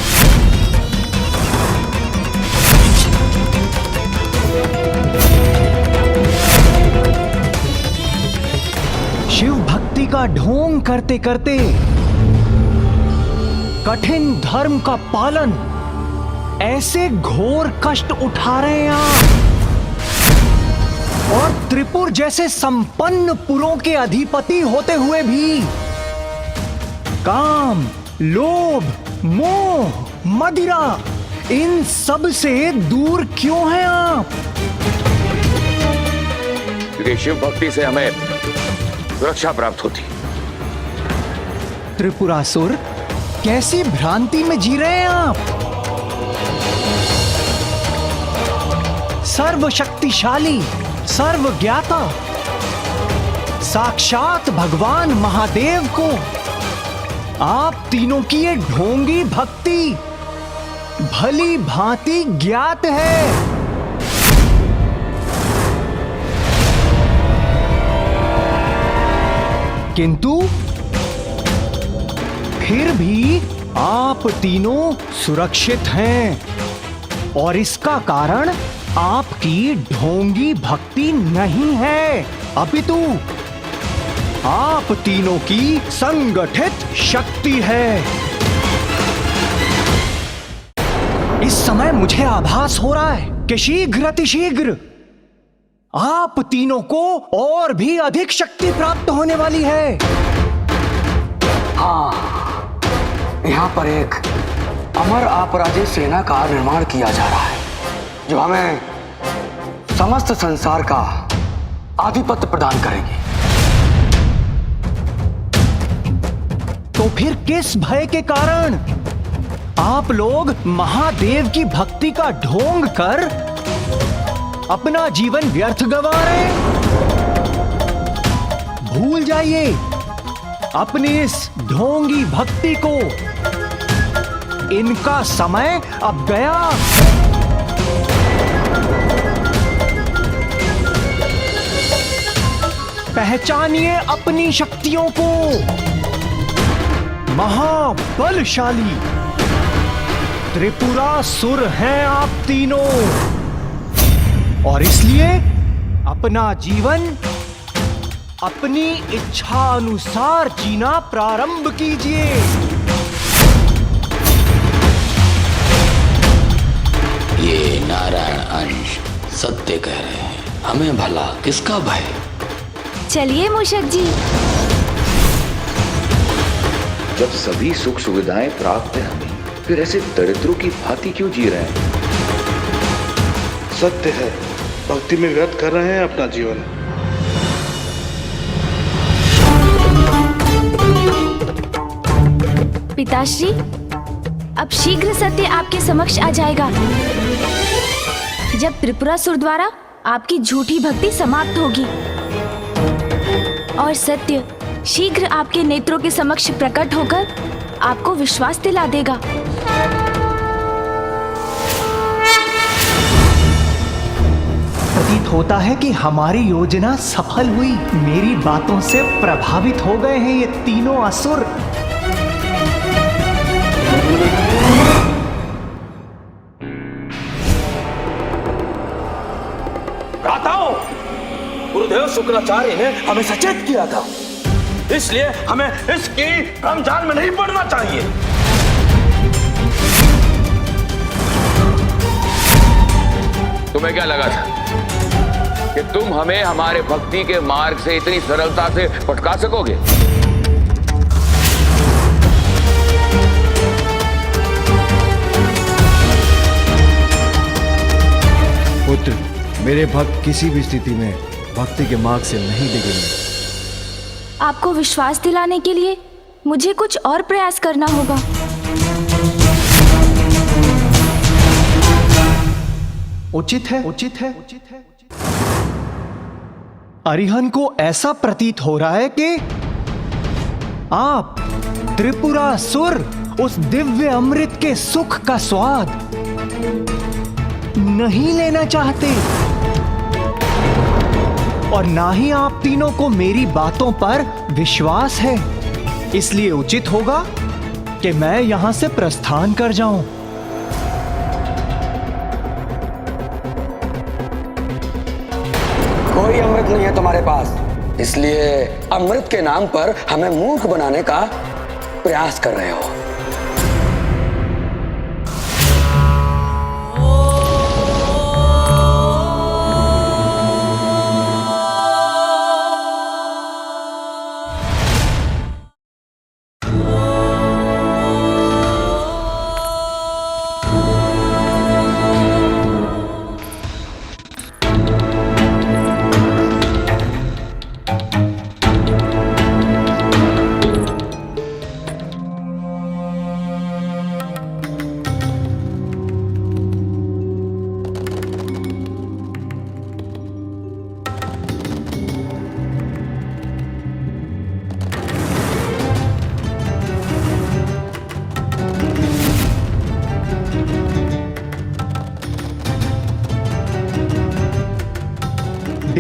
शिव भक्ति का ढोंग करते करते कठिन धर्म का पालन ऐसे घोर कष्ट उठा रहे हैं आप, और त्रिपुर जैसे संपन्न पुरों के अधिपति होते हुए भी काम, लोभ, मोह, मदिरा इन सब से दूर क्यों हैं आप? क्योंकि शिव भक्ति से हमें सुरक्षा प्राप्त होती। त्रिपुरासुर, कैसी भ्रांति में जी रहे हैं आप? सर्वशक्तिशाली, सर्वज्ञाता, साक्षात भगवान महादेव को आप तीनों की ये ढोंगी भक्ति भली भांति ज्ञात है। किंतु फिर भी आप तीनों सुरक्षित हैं और इसका कारण आपकी ढोंगी भक्ति नहीं है, अपितु आप तीनों की संगठित शक्ति है। इस समय मुझे आभास हो रहा है कि शीघ्र अतिशीघ्र आप तीनों को और भी अधिक शक्ति प्राप्त होने वाली है। हाँ, यहाँ पर एक अमर अपराजित सेना का निर्माण किया जा रहा है जो हमें समस्त संसार का आधिपत्य प्रदान करेगी। तो फिर किस भय के कारण आप लोग महादेव की भक्ति का ढोंग कर अपना जीवन व्यर्थ गंवा रहे? भूल जाइए अपनी इस ढोंगी भक्ति को। इनका समय अब गया। पहचानिए अपनी शक्तियों को। महाबलशाली त्रिपुरासुर हैं आप तीनों और इसलिए अपना जीवन अपनी इच्छा अनुसार जीना प्रारंभ कीजिए। ये नारायण अंश सत्य कह रहे हैं, हमें भला किसका भय। चलिए मूषक जी। जब सभी सुख सुविधाएं प्राप्त है हमें, फिर ऐसे दरिद्रों की भांति क्यों जी रहे हैं? सत्य है, भक्ति में व्यर्थ कर रहे हैं अपना जीवन। पिताश्री, अब शीघ्र सत्य आपके समक्ष आ जाएगा। जब त्रिपुरासुर द्वारा आपकी झूठी भक्ति समाप्त होगी और सत्य शीघ्र आपके नेत्रों के समक्ष प्रकट होकर आपको विश्वास दिला देगा। प्रतीत होता है कि हमारी योजना सफल हुई। मेरी बातों से प्रभावित हो गए हैं ये तीनों असुर। भ्राताओं, गुरुदेव शुक्राचार्य ने हमें सचेत किया था, इसलिए हमें इसकी रमजान में नहीं पड़ना चाहिए। तुम्हें क्या लगा था कि तुम हमें हमारे भक्ति के मार्ग से इतनी सरलता से भटका सकोगे? पुत्र, मेरे भक्त किसी भी स्थिति में भक्ति के मार्ग से नहीं डिगेंगे। आपको विश्वास दिलाने के लिए मुझे कुछ और प्रयास करना होगा। उचित है, उचित है, उचित है। अरिहन को ऐसा प्रतीत हो रहा है कि आप त्रिपुरासुर उस दिव्य अमृत के सुख का स्वाद नहीं लेना चाहते और ना ही आप तीनों को मेरी बातों पर विश्वास है। इसलिए उचित होगा कि मैं यहां से प्रस्थान कर जाऊं। कोई अमृत नहीं है तुम्हारे पास, इसलिए अमृत के नाम पर हमें मूर्ख बनाने का प्रयास कर रहे हो।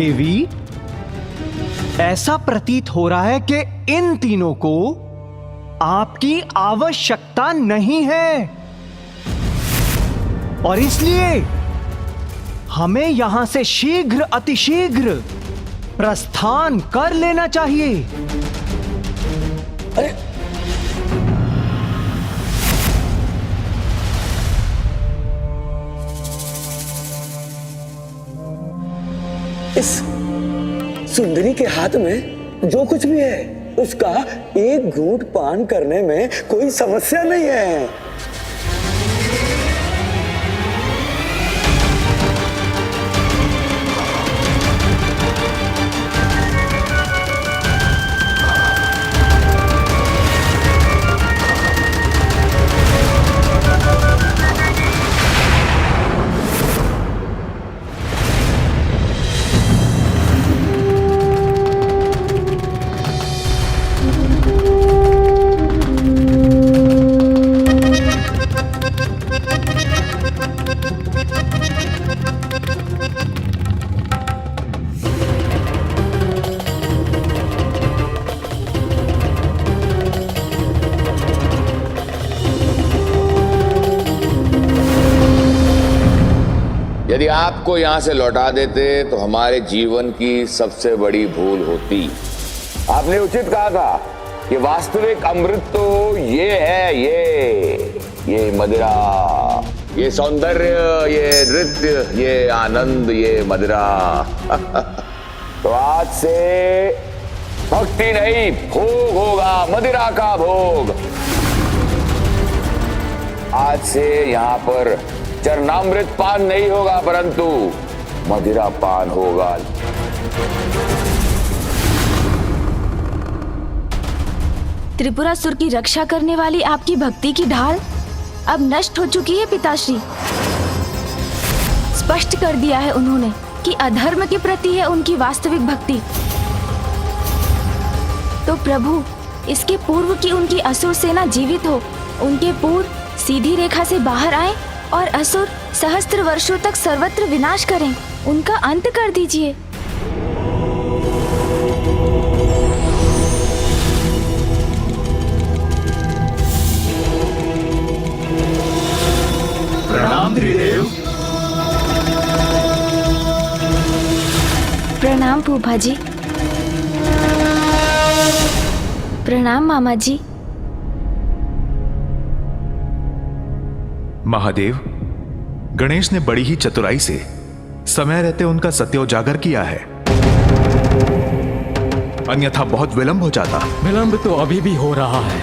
देवी, ऐसा प्रतीत हो रहा है कि इन तीनों को आपकी आवश्यकता नहीं है और इसलिए हमें यहां से शीघ्र अतिशीघ्र प्रस्थान कर लेना चाहिए। अरे इस सुंदरी के हाथ में जो कुछ भी है उसका एक घूंट पान करने में कोई समस्या नहीं है। यदि आपको यहां से लौटा देते तो हमारे जीवन की सबसे बड़ी भूल होती। आपने उचित कहा था कि वास्तविक अमृत तो ये है, ये मदिरा, ये सौंदर्य, ये नृत्य, ये आनंद, ये मदिरा। तो आज से भक्ति नहीं, भोग होगा, मदिरा का भोग। आज से यहां पर चरणामृत पान नहीं होगा परंतु मदिरा पान होगा। त्रिपुरासुर की रक्षा करने वाली आपकी भक्ति की ढाल अब नष्ट हो चुकी है पिताश्री। स्पष्ट कर दिया है उन्होंने कि अधर्म के प्रति है उनकी वास्तविक भक्ति। तो प्रभु, इसके पूर्व की उनकी असुर सेना जीवित हो, उनके पूर्व सीधी रेखा से बाहर आए और असुर सहस्त्र वर्षों तक सर्वत्र विनाश करें, उनका अंत कर दीजिए। प्रणाम त्रिदेव। प्रणाम फूफा जी। प्रणाम मामा जी। महादेव, गणेश ने बड़ी ही चतुराई से समय रहते उनका सत्य उजागर किया है, अन्यथा बहुत विलंब हो जाता। विलंब तो अभी भी हो रहा है,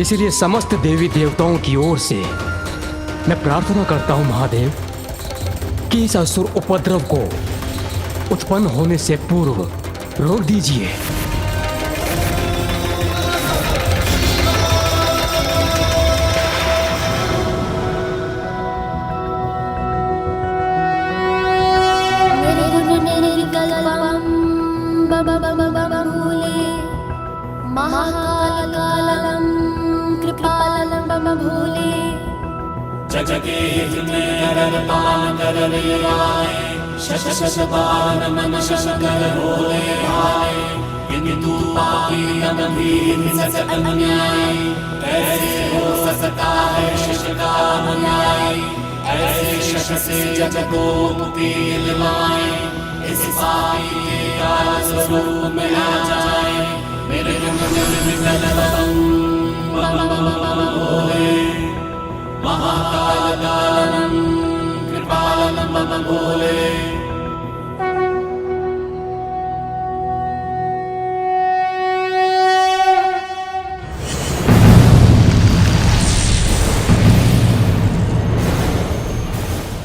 इसीलिए समस्त देवी देवताओं की ओर से मैं प्रार्थना करता हूं महादेव कि इस असुर उपद्रव को उत्पन्न होने से पूर्व रोक दीजिए।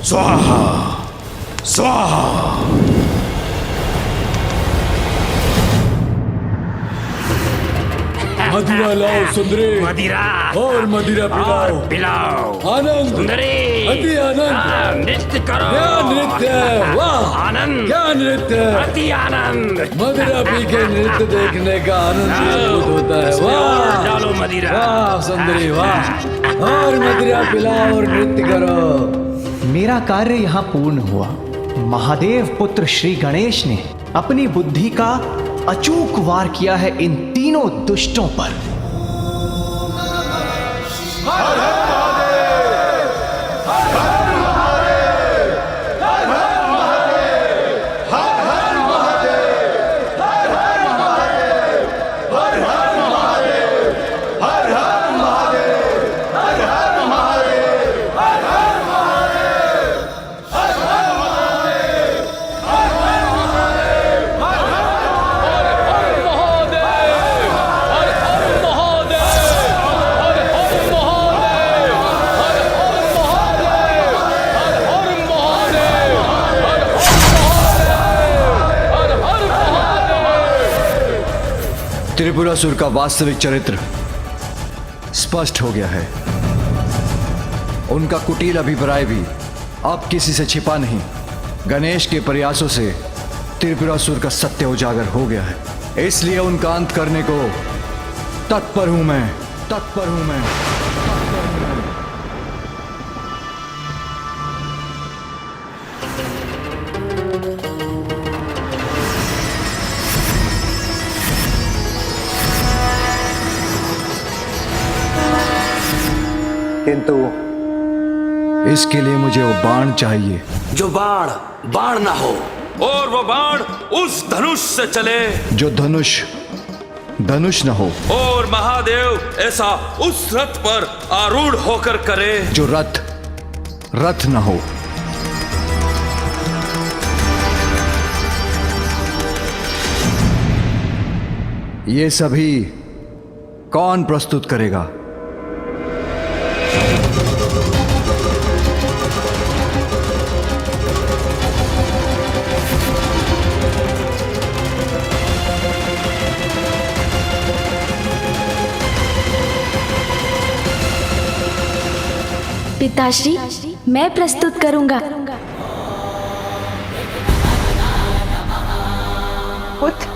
स्वाहा स्वाहा। मदिरा लाओ सुंदरी, मदिरा और मदिरा पिलाओ, पिलाओ। आनंद सुंदरी, अति आनंद, नृत्य करो। क्या नृत्य, वाह आनंद, क्या नृत्य, अति आनंद। मदिरा पी के नृत्य देखने का आनंद ही अद्भुत होता है। वाह, डालो मदिरा, वाह सुंदरी वाह, और मदिरा पिलाओ और नृत्य करो। मेरा कार्य यहाँ पूर्ण हुआ। महादेव पुत्र श्री गणेश ने अपनी बुद्धि का अचूक वार किया है इन तीनों दुष्टों पर। त्रिपुरासुर का वास्तविक चरित्र स्पष्ट हो गया है। उनका कुटिल अभिप्राय भी अब किसी से छिपा नहीं। गणेश के प्रयासों से त्रिपुरासुर का सत्य उजागर हो गया है, इसलिए उनका अंत करने को तत्पर हूं मैं, तत्पर हूं मैं। किंतु इसके लिए मुझे वो बाण चाहिए जो बाण बाण ना हो, और वो बाण उस धनुष से चले जो धनुष धनुष न हो, और महादेव ऐसा उस रथ पर आरूढ़ होकर करे जो रथ रथ न हो। ये सभी कौन प्रस्तुत करेगा? पिताश्री, मैं प्रस्तुत करूंगा। पुत्र,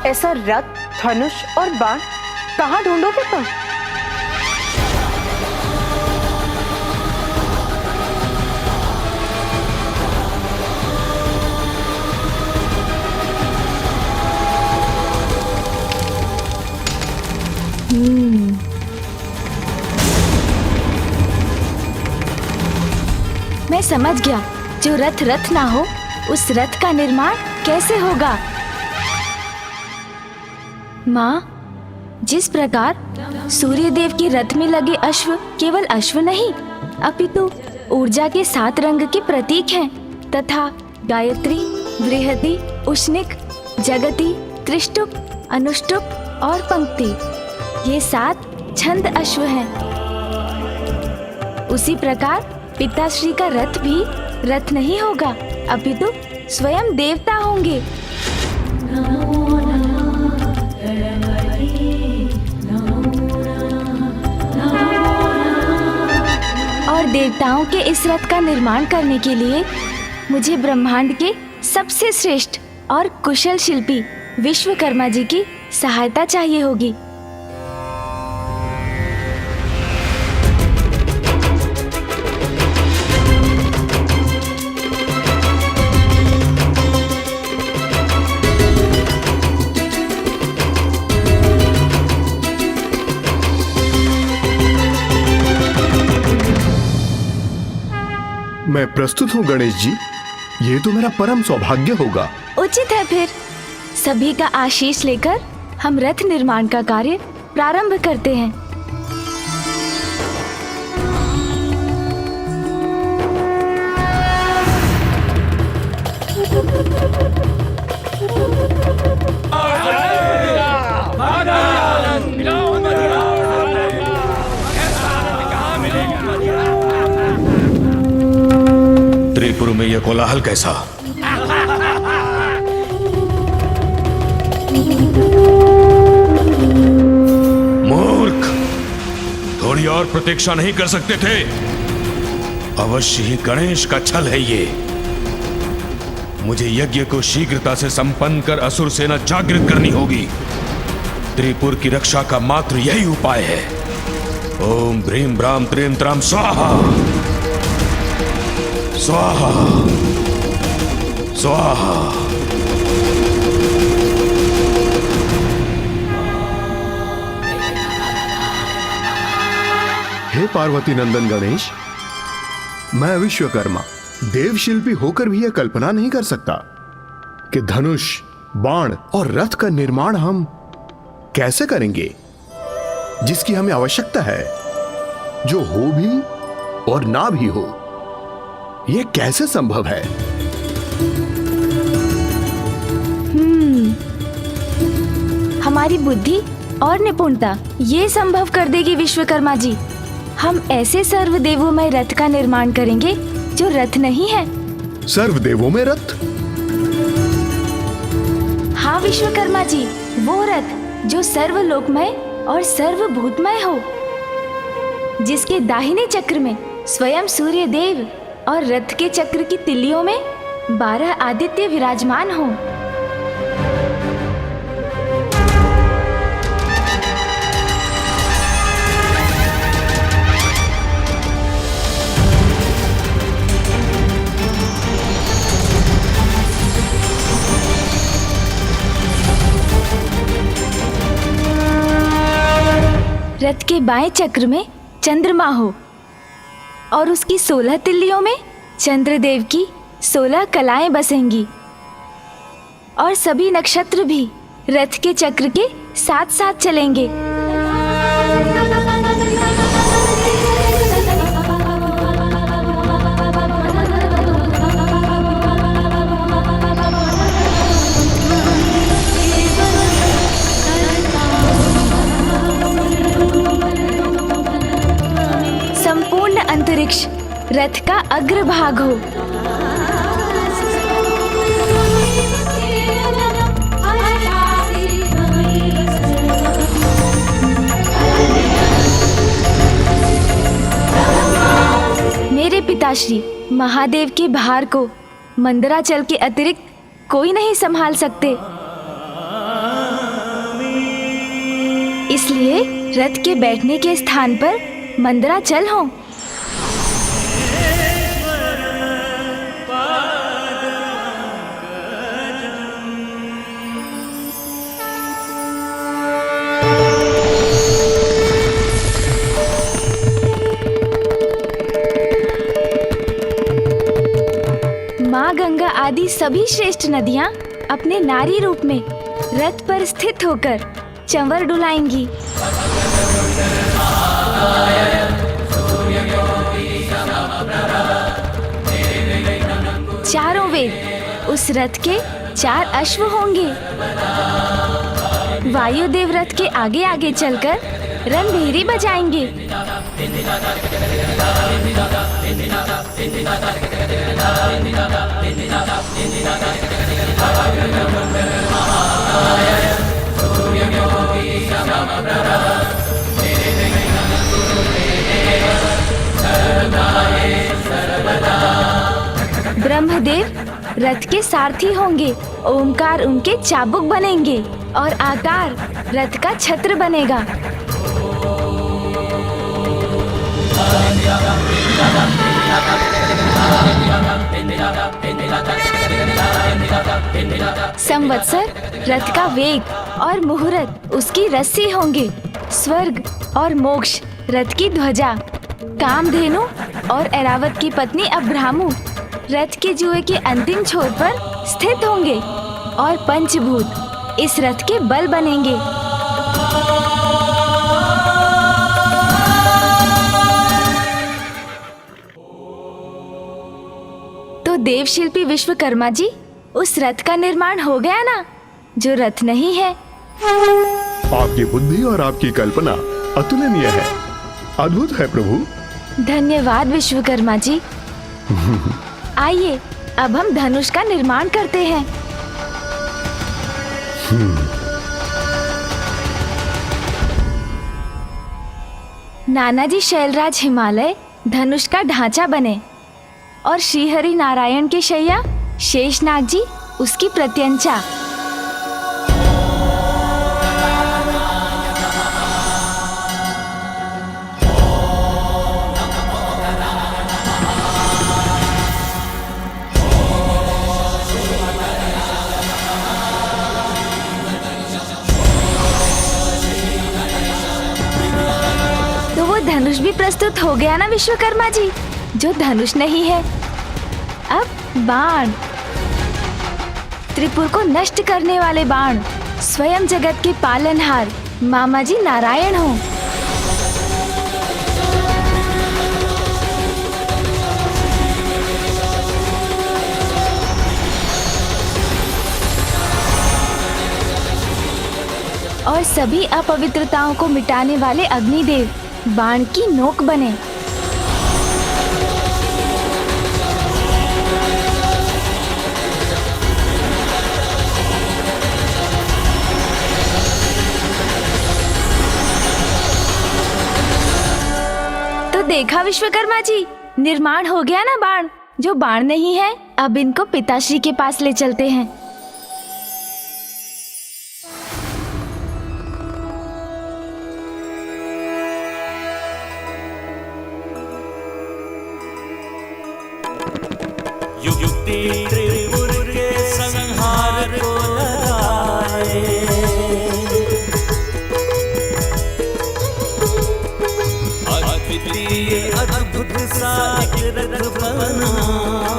ऐसा रथ, धनुष और बाण कहाँ ढूंढोगे तुम? मैं समझ गया, जो रथ रथ ना हो उस रथ का निर्माण कैसे होगा। माँ, जिस प्रकार सूर्यदेव के रथ में लगे अश्व केवल अश्व नहीं अपितु ऊर्जा के 7 रंग के प्रतीक हैं, तथा गायत्री, बृहति, उष्णिक, जगति, त्रिष्टुप, अनुष्टुप और पंक्ति, ये 7 छंद अश्व हैं। उसी प्रकार पिताश्री का रथ भी रथ नहीं होगा अपितु स्वयं देवता होंगे। और देवताओं के इस रथ का निर्माण करने के लिए मुझे ब्रह्मांड के सबसे श्रेष्ठ और कुशल शिल्पी विश्वकर्मा जी की सहायता चाहिए होगी। मैं प्रस्तुत हूँ गणेश जी, ये तो मेरा परम सौभाग्य होगा। उचित है, फिर सभी का आशीष लेकर हम रथ निर्माण का कार्य प्रारंभ करते हैं। त्रिपुर में यह कोलाहल कैसा? मूर्ख, थोड़ी और प्रतीक्षा नहीं कर सकते थे? अवश्य ही गणेश का छल है ये। मुझे यज्ञ को शीघ्रता से संपन्न कर असुर सेना जागृत करनी होगी। त्रिपुर की रक्षा का मात्र यही उपाय है। ओम भ्रीम ब्राम त्रीम त्राम स्वाहा स्वाहा। स्वाहा। हे पार्वती नंदन गणेश, मैं विश्वकर्मा देव शिल्पी होकर भी यह कल्पना नहीं कर सकता कि धनुष, बाण और रथ का निर्माण हम कैसे करेंगे, जिसकी हमें आवश्यकता है, जो हो भी और ना भी हो। यह कैसे संभव है? हमारी बुद्धि और निपुणता ये संभव कर देगी विश्वकर्मा जी। हम ऐसे सर्वदेवोमय रथ का निर्माण करेंगे जो रथ नहीं है। सर्वदेवों में रथ? हाँ विश्वकर्मा जी, वो रथ जो सर्वलोकमय और सर्वभूतमय हो, जिसके दाहिने चक्र में स्वयं सूर्य देव और रथ के चक्र की तिल्लियों में 12 आदित्य विराजमान हो। रथ के बाएं चक्र में चंद्रमा हो और उसकी 16 तिल्लियों में चंद्रदेव की 16 कलाएं बसेंगी और सभी नक्षत्र भी रथ के चक्र के साथ साथ चलेंगे। संपूर्ण अंतरिक्ष रथ का अग्रभाग हो। मेरे पिताश्री महादेव के भार को मंदराचल के अतिरिक्त कोई नहीं संभाल सकते, इसलिए रथ के बैठने के स्थान पर मंदराचल हो। माँ गंगा आदि सभी श्रेष्ठ नदियाँ अपने नारी रूप में रथ पर स्थित होकर चंवर डुलाएंगी। चारों वेद उस रथ के 4 अश्व होंगे। वायुदेव रथ के आगे आगे चलकर रणभेरी बजाएंगे। ब्रह्मदेव रथ के सारथी होंगे। ओमकार उनके चाबुक बनेंगे और आकार रथ का छत्र बनेगा। संवत्सर रथ का वेग और मुहूर्त उसकी रस्सी होंगे। स्वर्ग और मोक्ष रथ की ध्वजा। कामधेनु और ऐरावत की पत्नी अब्राह्मु रथ के जुए के अंतिम छोर पर स्थित होंगे और पंचभूत इस रथ के बल बनेंगे। तो देवशिल्पी विश्वकर्मा जी, उस रथ का निर्माण हो गया ना, जो रथ नहीं है। आपकी बुद्धि और आपकी कल्पना अतुलनीय है, अद्भुत है प्रभु। धन्यवाद विश्वकर्मा जी। आइए अब हम धनुष का निर्माण करते हैं। नानाजी शैलराज हिमालय धनुष का ढांचा बने और श्रीहरि नारायण के शैया शेषनाग जी उसकी प्रत्यंचा। धनुष भी प्रस्तुत हो गया ना विश्वकर्मा जी, जो धनुष नहीं है। अब बाण, त्रिपुर को नष्ट करने वाले बाण, स्वयं जगत के पालनहार मामा जी नारायण हो। और सभी अपवित्रताओं को मिटाने वाले अग्निदेव बाण की नोक बने। तो देखा विश्वकर्मा जी, निर्माण हो गया ना बाण। जो बाण नहीं है, अब इनको पिताश्री के पास ले चलते हैं। युक्ति त्रिपुर के संहार को लगाए, अद्वितीय अद्भुत सा एक रथ बनाए।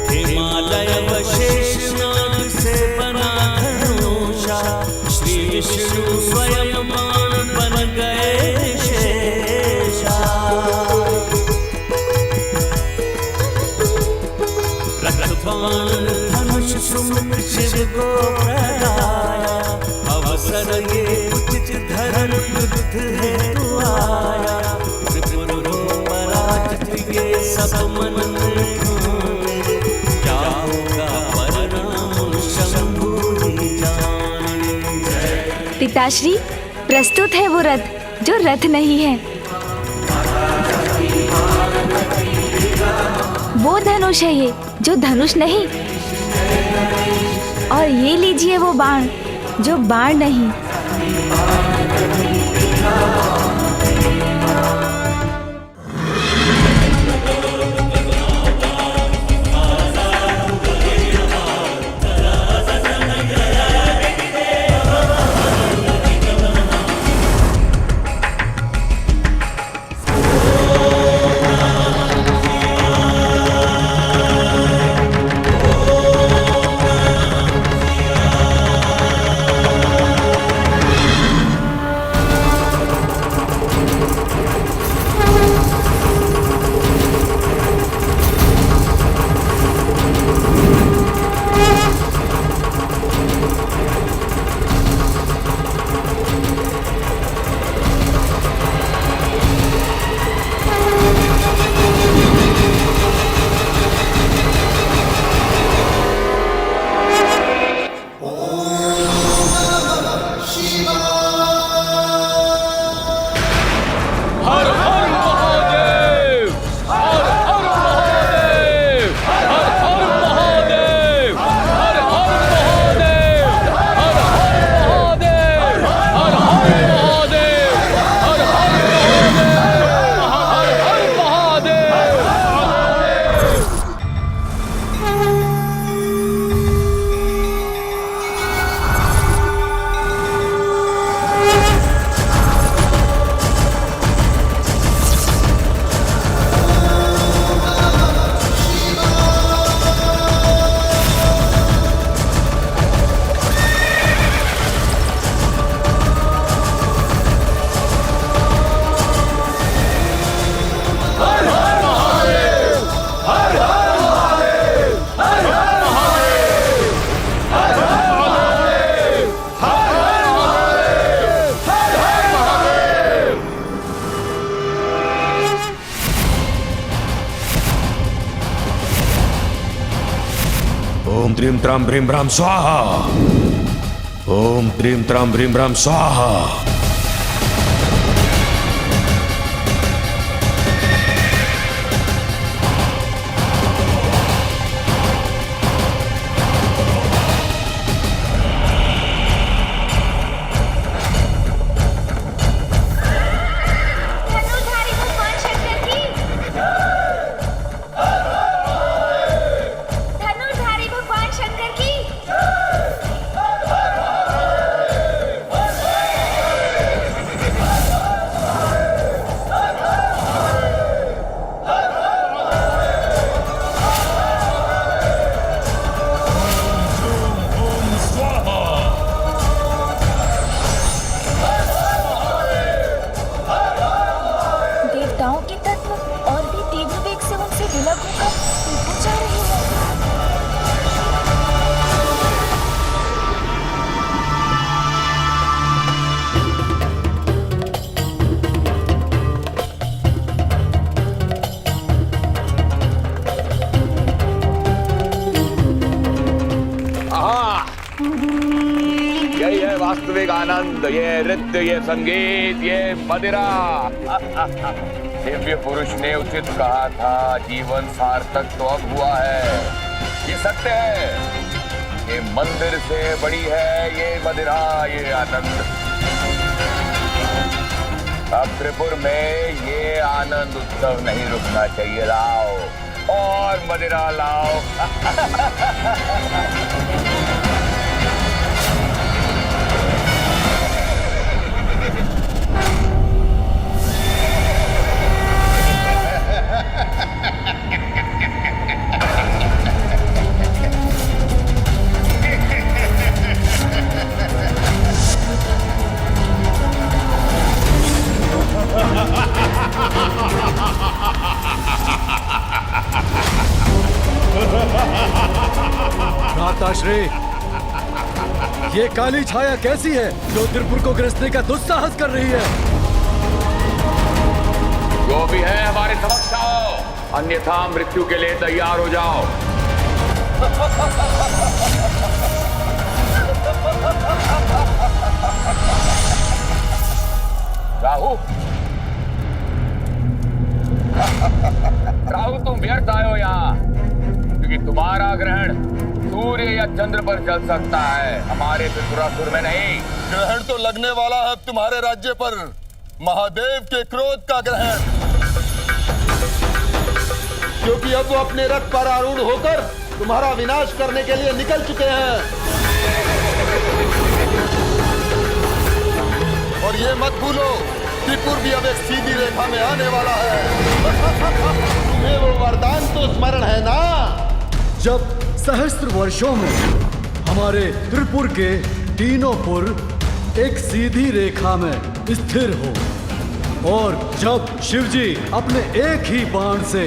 हिमालय व शेषनाग से बना धनुषा, श्री विष्णु स्वयं बाण बन गए। धनुष सुमित शिव को प्रगाया, अवसर ये उचित धर्म युद्ध हेतु आया। त्रिपुर हो पराजित ये सब मन में ठाने, क्या होगा परिणाम शंभु ही जाने। पिताश्री, प्रस्तुत है वो रथ जो रथ नहीं है। वो धनुष है ये जो धनुष नहीं, और ये लीजिए वो बाण जो बाण नहीं। ओम त्रीम त्राम भ्रीम भ्राम स्वाहा। ओम त्रीम त्राम भ्रीम भ्राम स्वाहा। यही है वास्तविक आनंद, ये नृत्य, ये संगीत, ये मदिरा। दिव्य पुरुष ने उचित कहा था, जीवन सार्थक तो अब हुआ है। ये सत्य है, ये मंदिर से बड़ी है ये मदिरा, ये आनंद। अब त्रिपुर में ये आनंद उत्सव नहीं रुकना चाहिए। लाओ और मदिरा लाओ। भ्राताश्री, ये काली छाया कैसी है जो त्रिपुर को ग्रसने का दुस्साहस कर रही है? जो भी है हमारे समक्ष आओ, अन्यथा मृत्यु के लिए तैयार हो जाओ। राहु, राहु तुम व्यर्थ आए हो यहाँ, क्योंकि तुम्हारा ग्रहण सूर्य या चंद्र पर चल सकता है, हमारे त्रिपुरासुर में नहीं। ग्रहण तो लगने वाला है तुम्हारे राज्य पर, महादेव के क्रोध का ग्रहण, क्योंकि अब वो अपने रथ पर आरूढ़ होकर तुम्हारा विनाश करने के लिए निकल चुके हैं। और ये मत भूलो, त्रिपुर भी अब एक सीधी रेखा में आने वाला है। तुम्हें वो वरदान तो स्मरण है ना, जब सहस्त्र वर्षों में हमारे त्रिपुर के तीनों पुर एक सीधी रेखा में स्थिर हो, और जब शिवजी अपने एक ही बाण से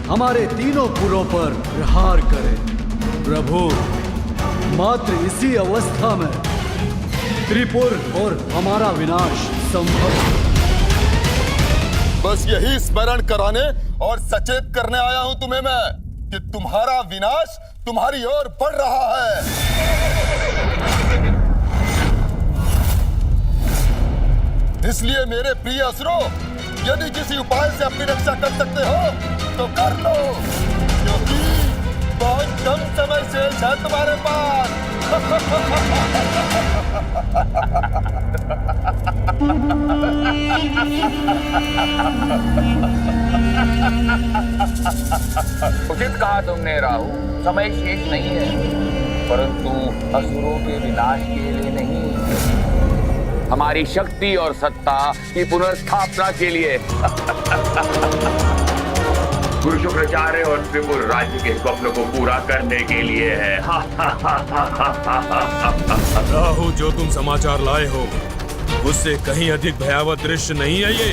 हमारे तीनों पुरों पर प्रहार करें। प्रभु, मात्र इसी अवस्था में त्रिपुर और हमारा विनाश संभव है। बस यही स्मरण कराने और सचेत करने आया हूं तुम्हें मैं कि तुम्हारा विनाश तुम्हारी ओर बढ़ रहा है। इसलिए मेरे प्रिय असुरों, यदि किसी उपाय से अपनी रक्षा कर सकते हो तो कर लो, क्योंकि बहुत कम समय शेष है तुम्हारे पास। उचित कहा तुमने राहु, समय शेष नहीं है, परंतु असुरों के विनाश के लिए नहीं, हमारी शक्ति और सत्ता की पुनर्स्थापना के लिए। गुरु शुक्राचार्य और त्रिपुर राज्य के स्वप्न को पूरा करने के लिए है। राहु, जो तुम समाचार लाए हो उससे कहीं अधिक भयावह दृश्य नहीं है ये।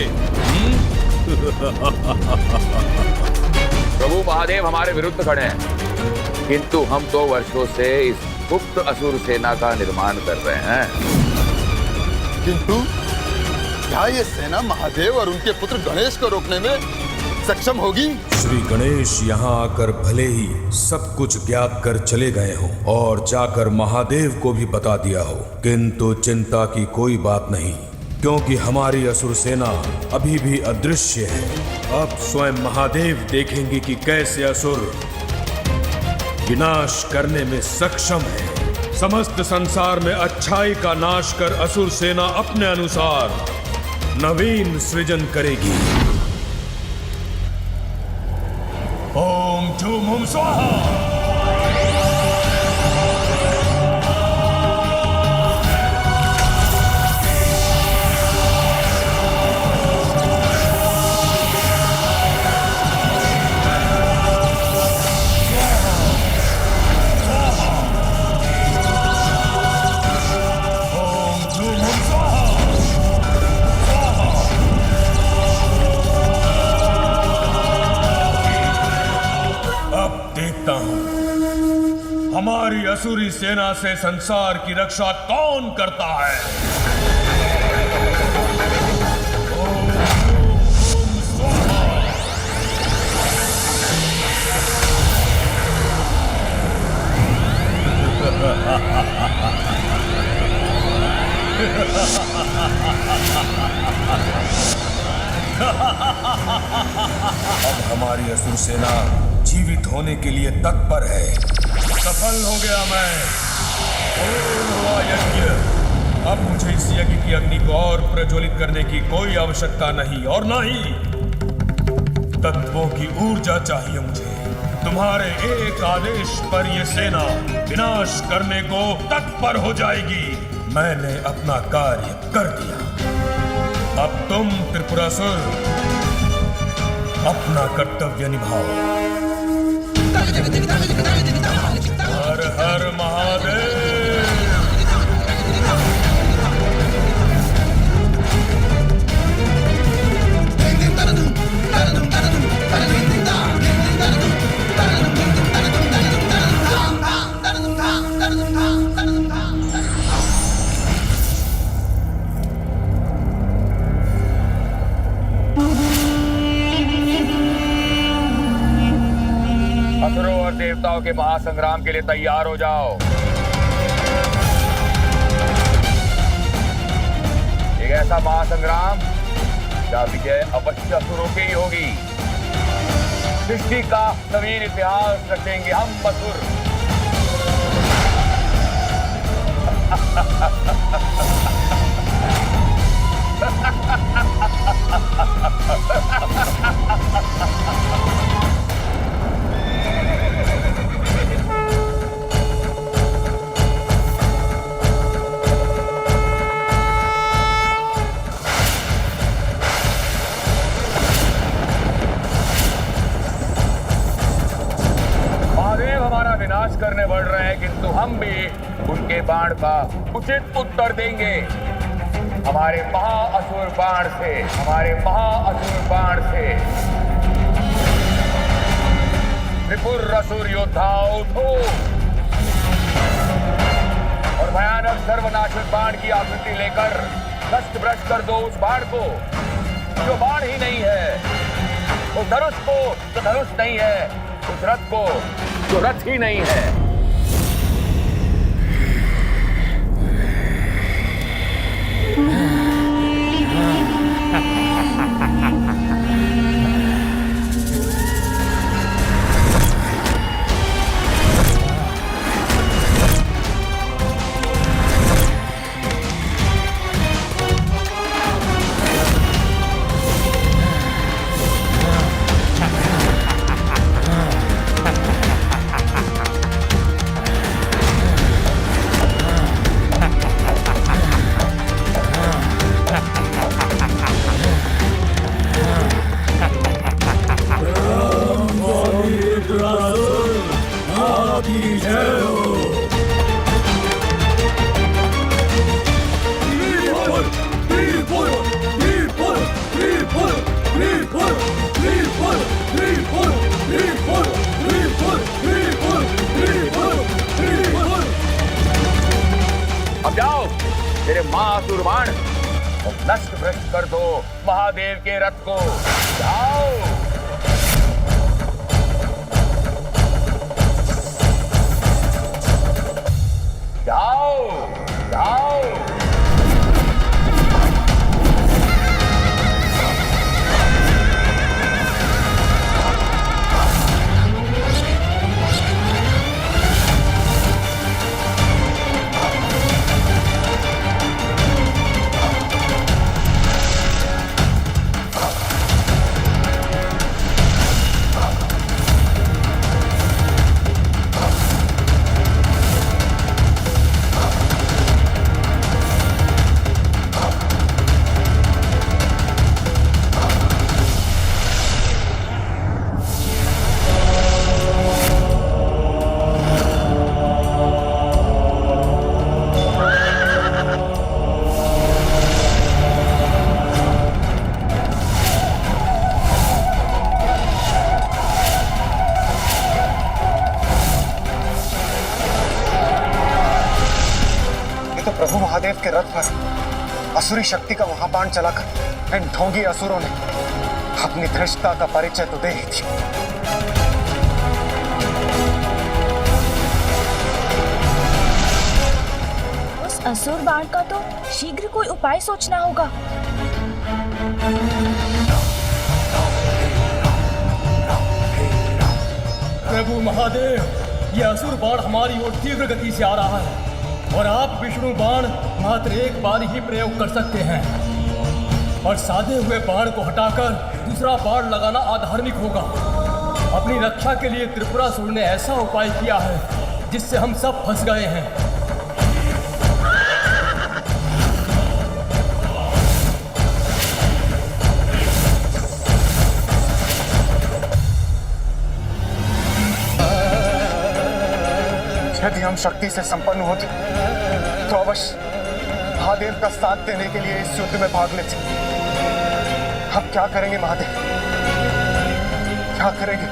प्रभु महादेव हमारे विरुद्ध खड़े हैं, किंतु हम तो वर्षों से इस गुप्त असुर सेना का निर्माण कर रहे हैं। किंतु क्या ये सेना महादेव और उनके पुत्र गणेश को रोकने में सक्षम होगी? श्री गणेश यहाँ आकर भले ही सब कुछ ज्ञात कर चले गए हो और जाकर महादेव को भी बता दिया हो, किंतु चिंता की कोई बात नहीं, क्योंकि हमारी असुर सेना अभी भी अदृश्य है। अब स्वयं महादेव देखेंगे कि कैसे असुर विनाश करने में सक्षम है। समस्त संसार में अच्छाई का नाश कर असुर सेना अपने अनुसार नवीन सृजन करेगी। ओम झूम हुम स्वाहा। हमारी असुरी सेना से संसार की रक्षा कौन करता है? अब हमारी असुर सेना जीवित होने के लिए तत्पर है। सफल हो गया मैं। पूर्ण हुआ यज्ञ। अब मुझे इस यज्ञ की अग्नि को और प्रज्वलित करने की कोई आवश्यकता नहीं, और ना ही तत्वों की ऊर्जा चाहिए मुझे। तुम्हारे एक आदेश पर यह सेना विनाश करने को तत्पर हो जाएगी। मैंने अपना कार्य कर दिया। अब तुम त्रिपुरासुर अपना कर्तव्य निभाओ। हर हर महादेव। असुरों और देवताओं के महासंग्राम के लिए तैयार हो जाओ। एक ऐसा महासंग्राम जहाँ विजय अवश्य असुरों की ही होगी। सृष्टि का नवीन इतिहास रचेंगे हम असुर। महादेव हमारा विनाश करने बढ़ रहे हैं, किंतु हम भी उनके बाण का उचित उत्तर देंगे। हमारे महाअसुर बाण से, हमारे महाअसुर बाण से। त्रिपुर असुर योद्धाओं उठो और भयानक सर्वनाशक बाण की आकृति लेकर नष्ट भ्रष्ट कर दो उस बाण को जो बाण ही नहीं है, उस धनुष को जो धनुष नहीं है, उस रथ को जो रथ ही नहीं है। अब जाओ तेरे महाअसुर बाण और नष्ट भ्रष्ट कर दो महादेव के रथ को। जाओ। जाओ जाओ। प्रभु महादेव के रथ पर असुरी शक्ति का वहां बाण चलाकर इन ढोंगी असुरों ने अपनी धृष्टता का परिचय तो दे ही दिया। असुर बाण का तो शीघ्र कोई उपाय सोचना होगा। प्रभु महादेव, ये असुर बाण हमारी ओर तीव्र गति से आ रहा है और आप विष्णु बाण मात्र एक बार ही प्रयोग कर सकते हैं और साधे हुए बाण को हटाकर दूसरा बाण लगाना अधार्मिक होगा। अपनी रक्षा के लिए त्रिपुरासुर ने ऐसा उपाय किया है जिससे हम सब फंस गए हैं। यदि हम शक्ति से संपन्न होते तो अवश्य महादेव का साथ देने के लिए इस युद्ध में भाग लेते। हम क्या करेंगे महादेव, क्या करेंगे?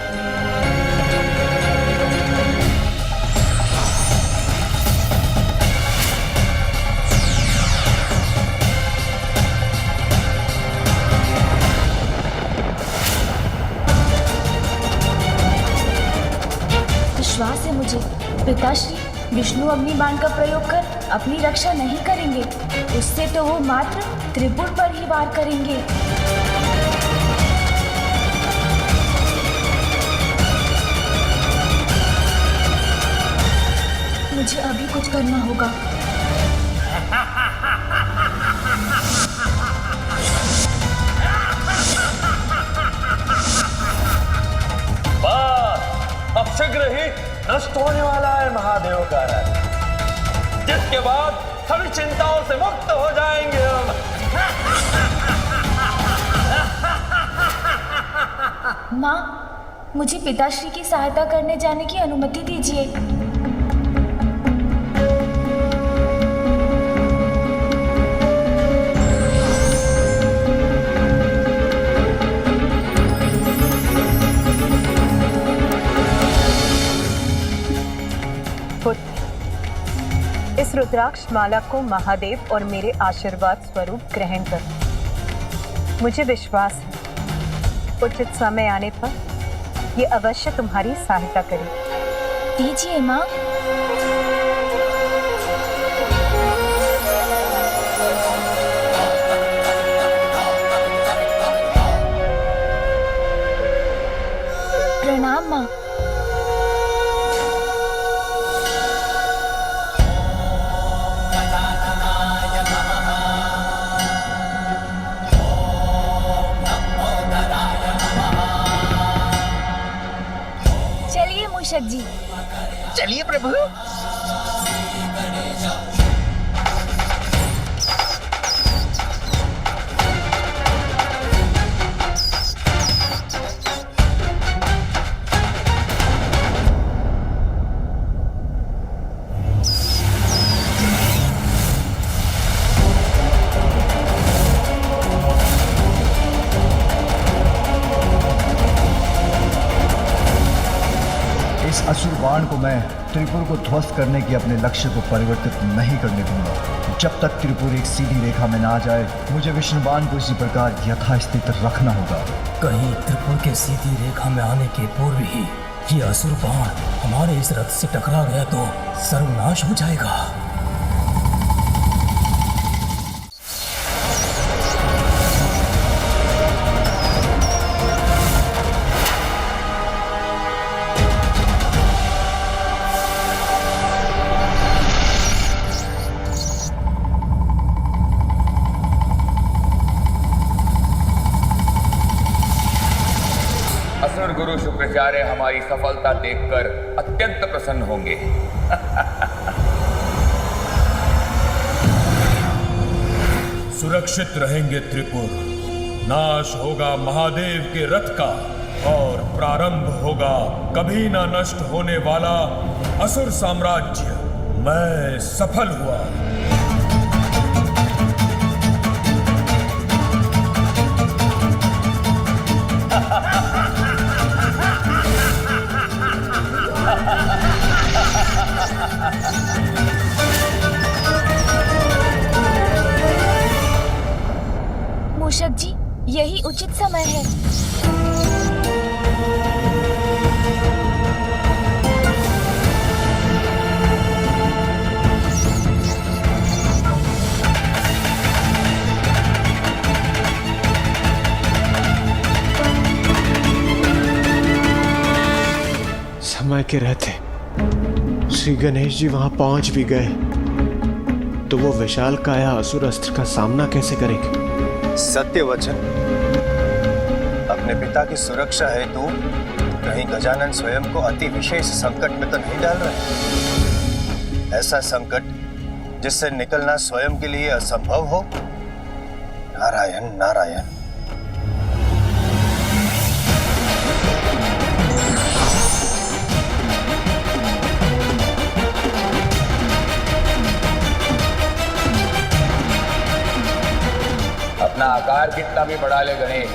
विश्वास है मुझे, पिताश्री विष्णु अग्निबाण का प्रयोग कर अपनी रक्षा नहीं करेंगे। उससे तो वो मात्र त्रिपुर पर ही वार करेंगे। मुझे अभी कुछ करना होगा। अब शीघ्र ही नष्ट होने वाला है महादेव का रथ, जिसके बाद सभी चिंताओं से मुक्त हो जाएंगे हम। माँ, मुझे पिताश्री की सहायता करने जाने की अनुमति दीजिए। इस रुद्राक्ष माला को महादेव और मेरे आशीर्वाद स्वरूप ग्रहण करो। मुझे विश्वास है उचित समय आने पर ये अवश्य तुम्हारी सहायता करेगी। दीजिए माँ। प्रणाम माँ। मूषक जी, चलिए प्रभु। असुर बाण को मैं त्रिपुर को ध्वस्त करने के अपने लक्ष्य को परिवर्तित नहीं करने दूंगा। जब तक त्रिपुर एक सीधी रेखा में ना आ जाए, मुझे विष्णु बाण को इसी प्रकार यथास्थित रखना होगा। कहीं त्रिपुर के सीधी रेखा में आने के पूर्व ही ये असुर बाण हमारे इस रथ से टकरा गया तो सर्वनाश हो जाएगा। असुर गुरु शुक्राचार्य हमारी सफलता देखकर अत्यंत प्रसन्न होंगे। सुरक्षित रहेंगे त्रिपुर, नाश होगा महादेव के रथ का और प्रारंभ होगा कभी ना नष्ट होने वाला असुर साम्राज्य। मैं सफल हुआ। मूषक जी, यही उचित समय है। के रहते श्री गणेश जी वहां पहुंच भी गए तो वो विशाल काया असुर अस्त्र का सामना कैसे करेंगे? सत्य वचन। अपने पिता की सुरक्षा हेतु कहीं गजानन स्वयं को अति विशेष संकट में तो नहीं डाल रहे? ऐसा संकट जिससे निकलना स्वयं के लिए असंभव हो? नारायण नारायण। अपना आकार कितना भी बढ़ा ले गणेश,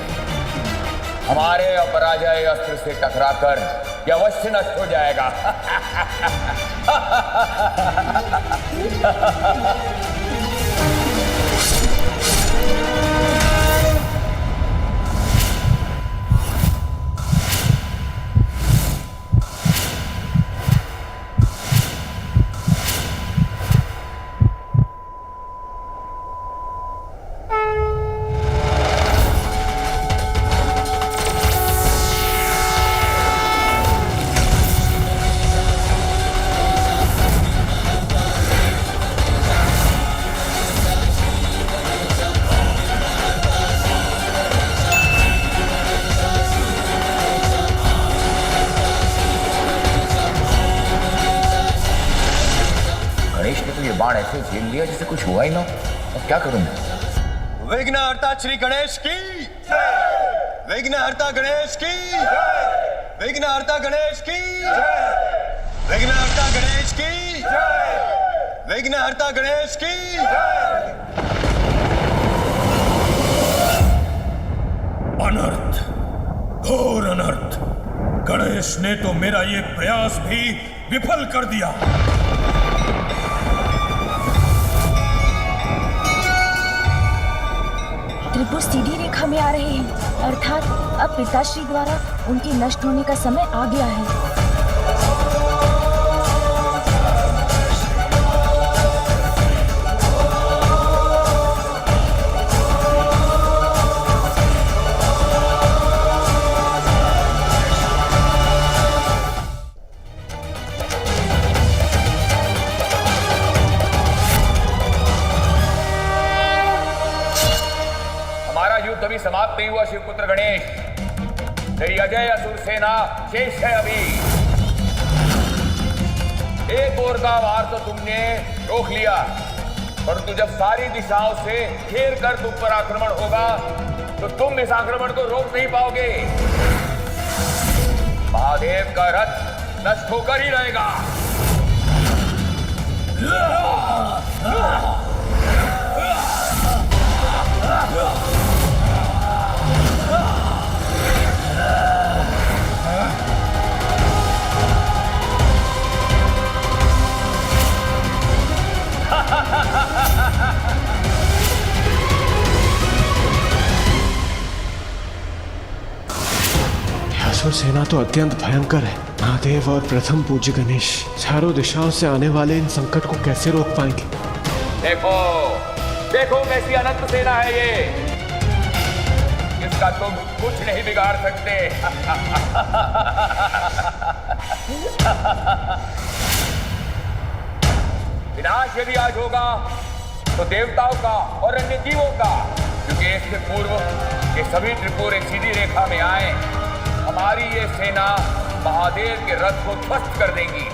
हमारे अपराजय अस्त्र से टकराकर यह अवश्य नष्ट हो जाएगा। बाण ऐसे झेल लिया जैसे कुछ हुआ ही ना। अब क्या करूं मैं? विघ्नहर्ता श्री गणेश की, विघ्नहर्ता गणेश की, विघ्नहर्ता गणेश की, विघ्नहर्ता गणेश की, विघ्नहर्ता गणेश की। अनर्थ, घोर अनर्थ। गणेश ने तो मेरा ये प्रयास भी विफल कर दिया। त्रिपुर सीधी रेखा में आ रहे हैं, अर्थात अब पिताश्री द्वारा उनके नष्ट होने का समय आ गया है। अभी समाप्त नहीं हुआ शिवपुत्र गणेश, तेरी अजय असुर सेना शेष है अभी। एक ओर का वार तो तुमने रोक लिया, परंतु जब सारी दिशाओं से घेर कर तुम पर आक्रमण होगा तो तुम इस आक्रमण को रोक नहीं पाओगे। महादेव का रथ नष्ट होकर ही रहेगा। असुर सेना तो अत्यंत भयंकर है। महादेव और प्रथम पूज्य गणेश चारों दिशाओं से आने वाले इन संकट को कैसे रोक पाएंगे? देखो देखो कैसी अनंत सेना है ये, इसका तुम कुछ नहीं बिगाड़ सकते। विनाश यदि आज होगा तो देवताओं का और अन्य जीवों का, क्योंकि इससे पूर्व ये सभी त्रिपुर एक सीधी रेखा में आए, हमारी ये सेना महादेव के रथ को ध्वस्त कर देंगी।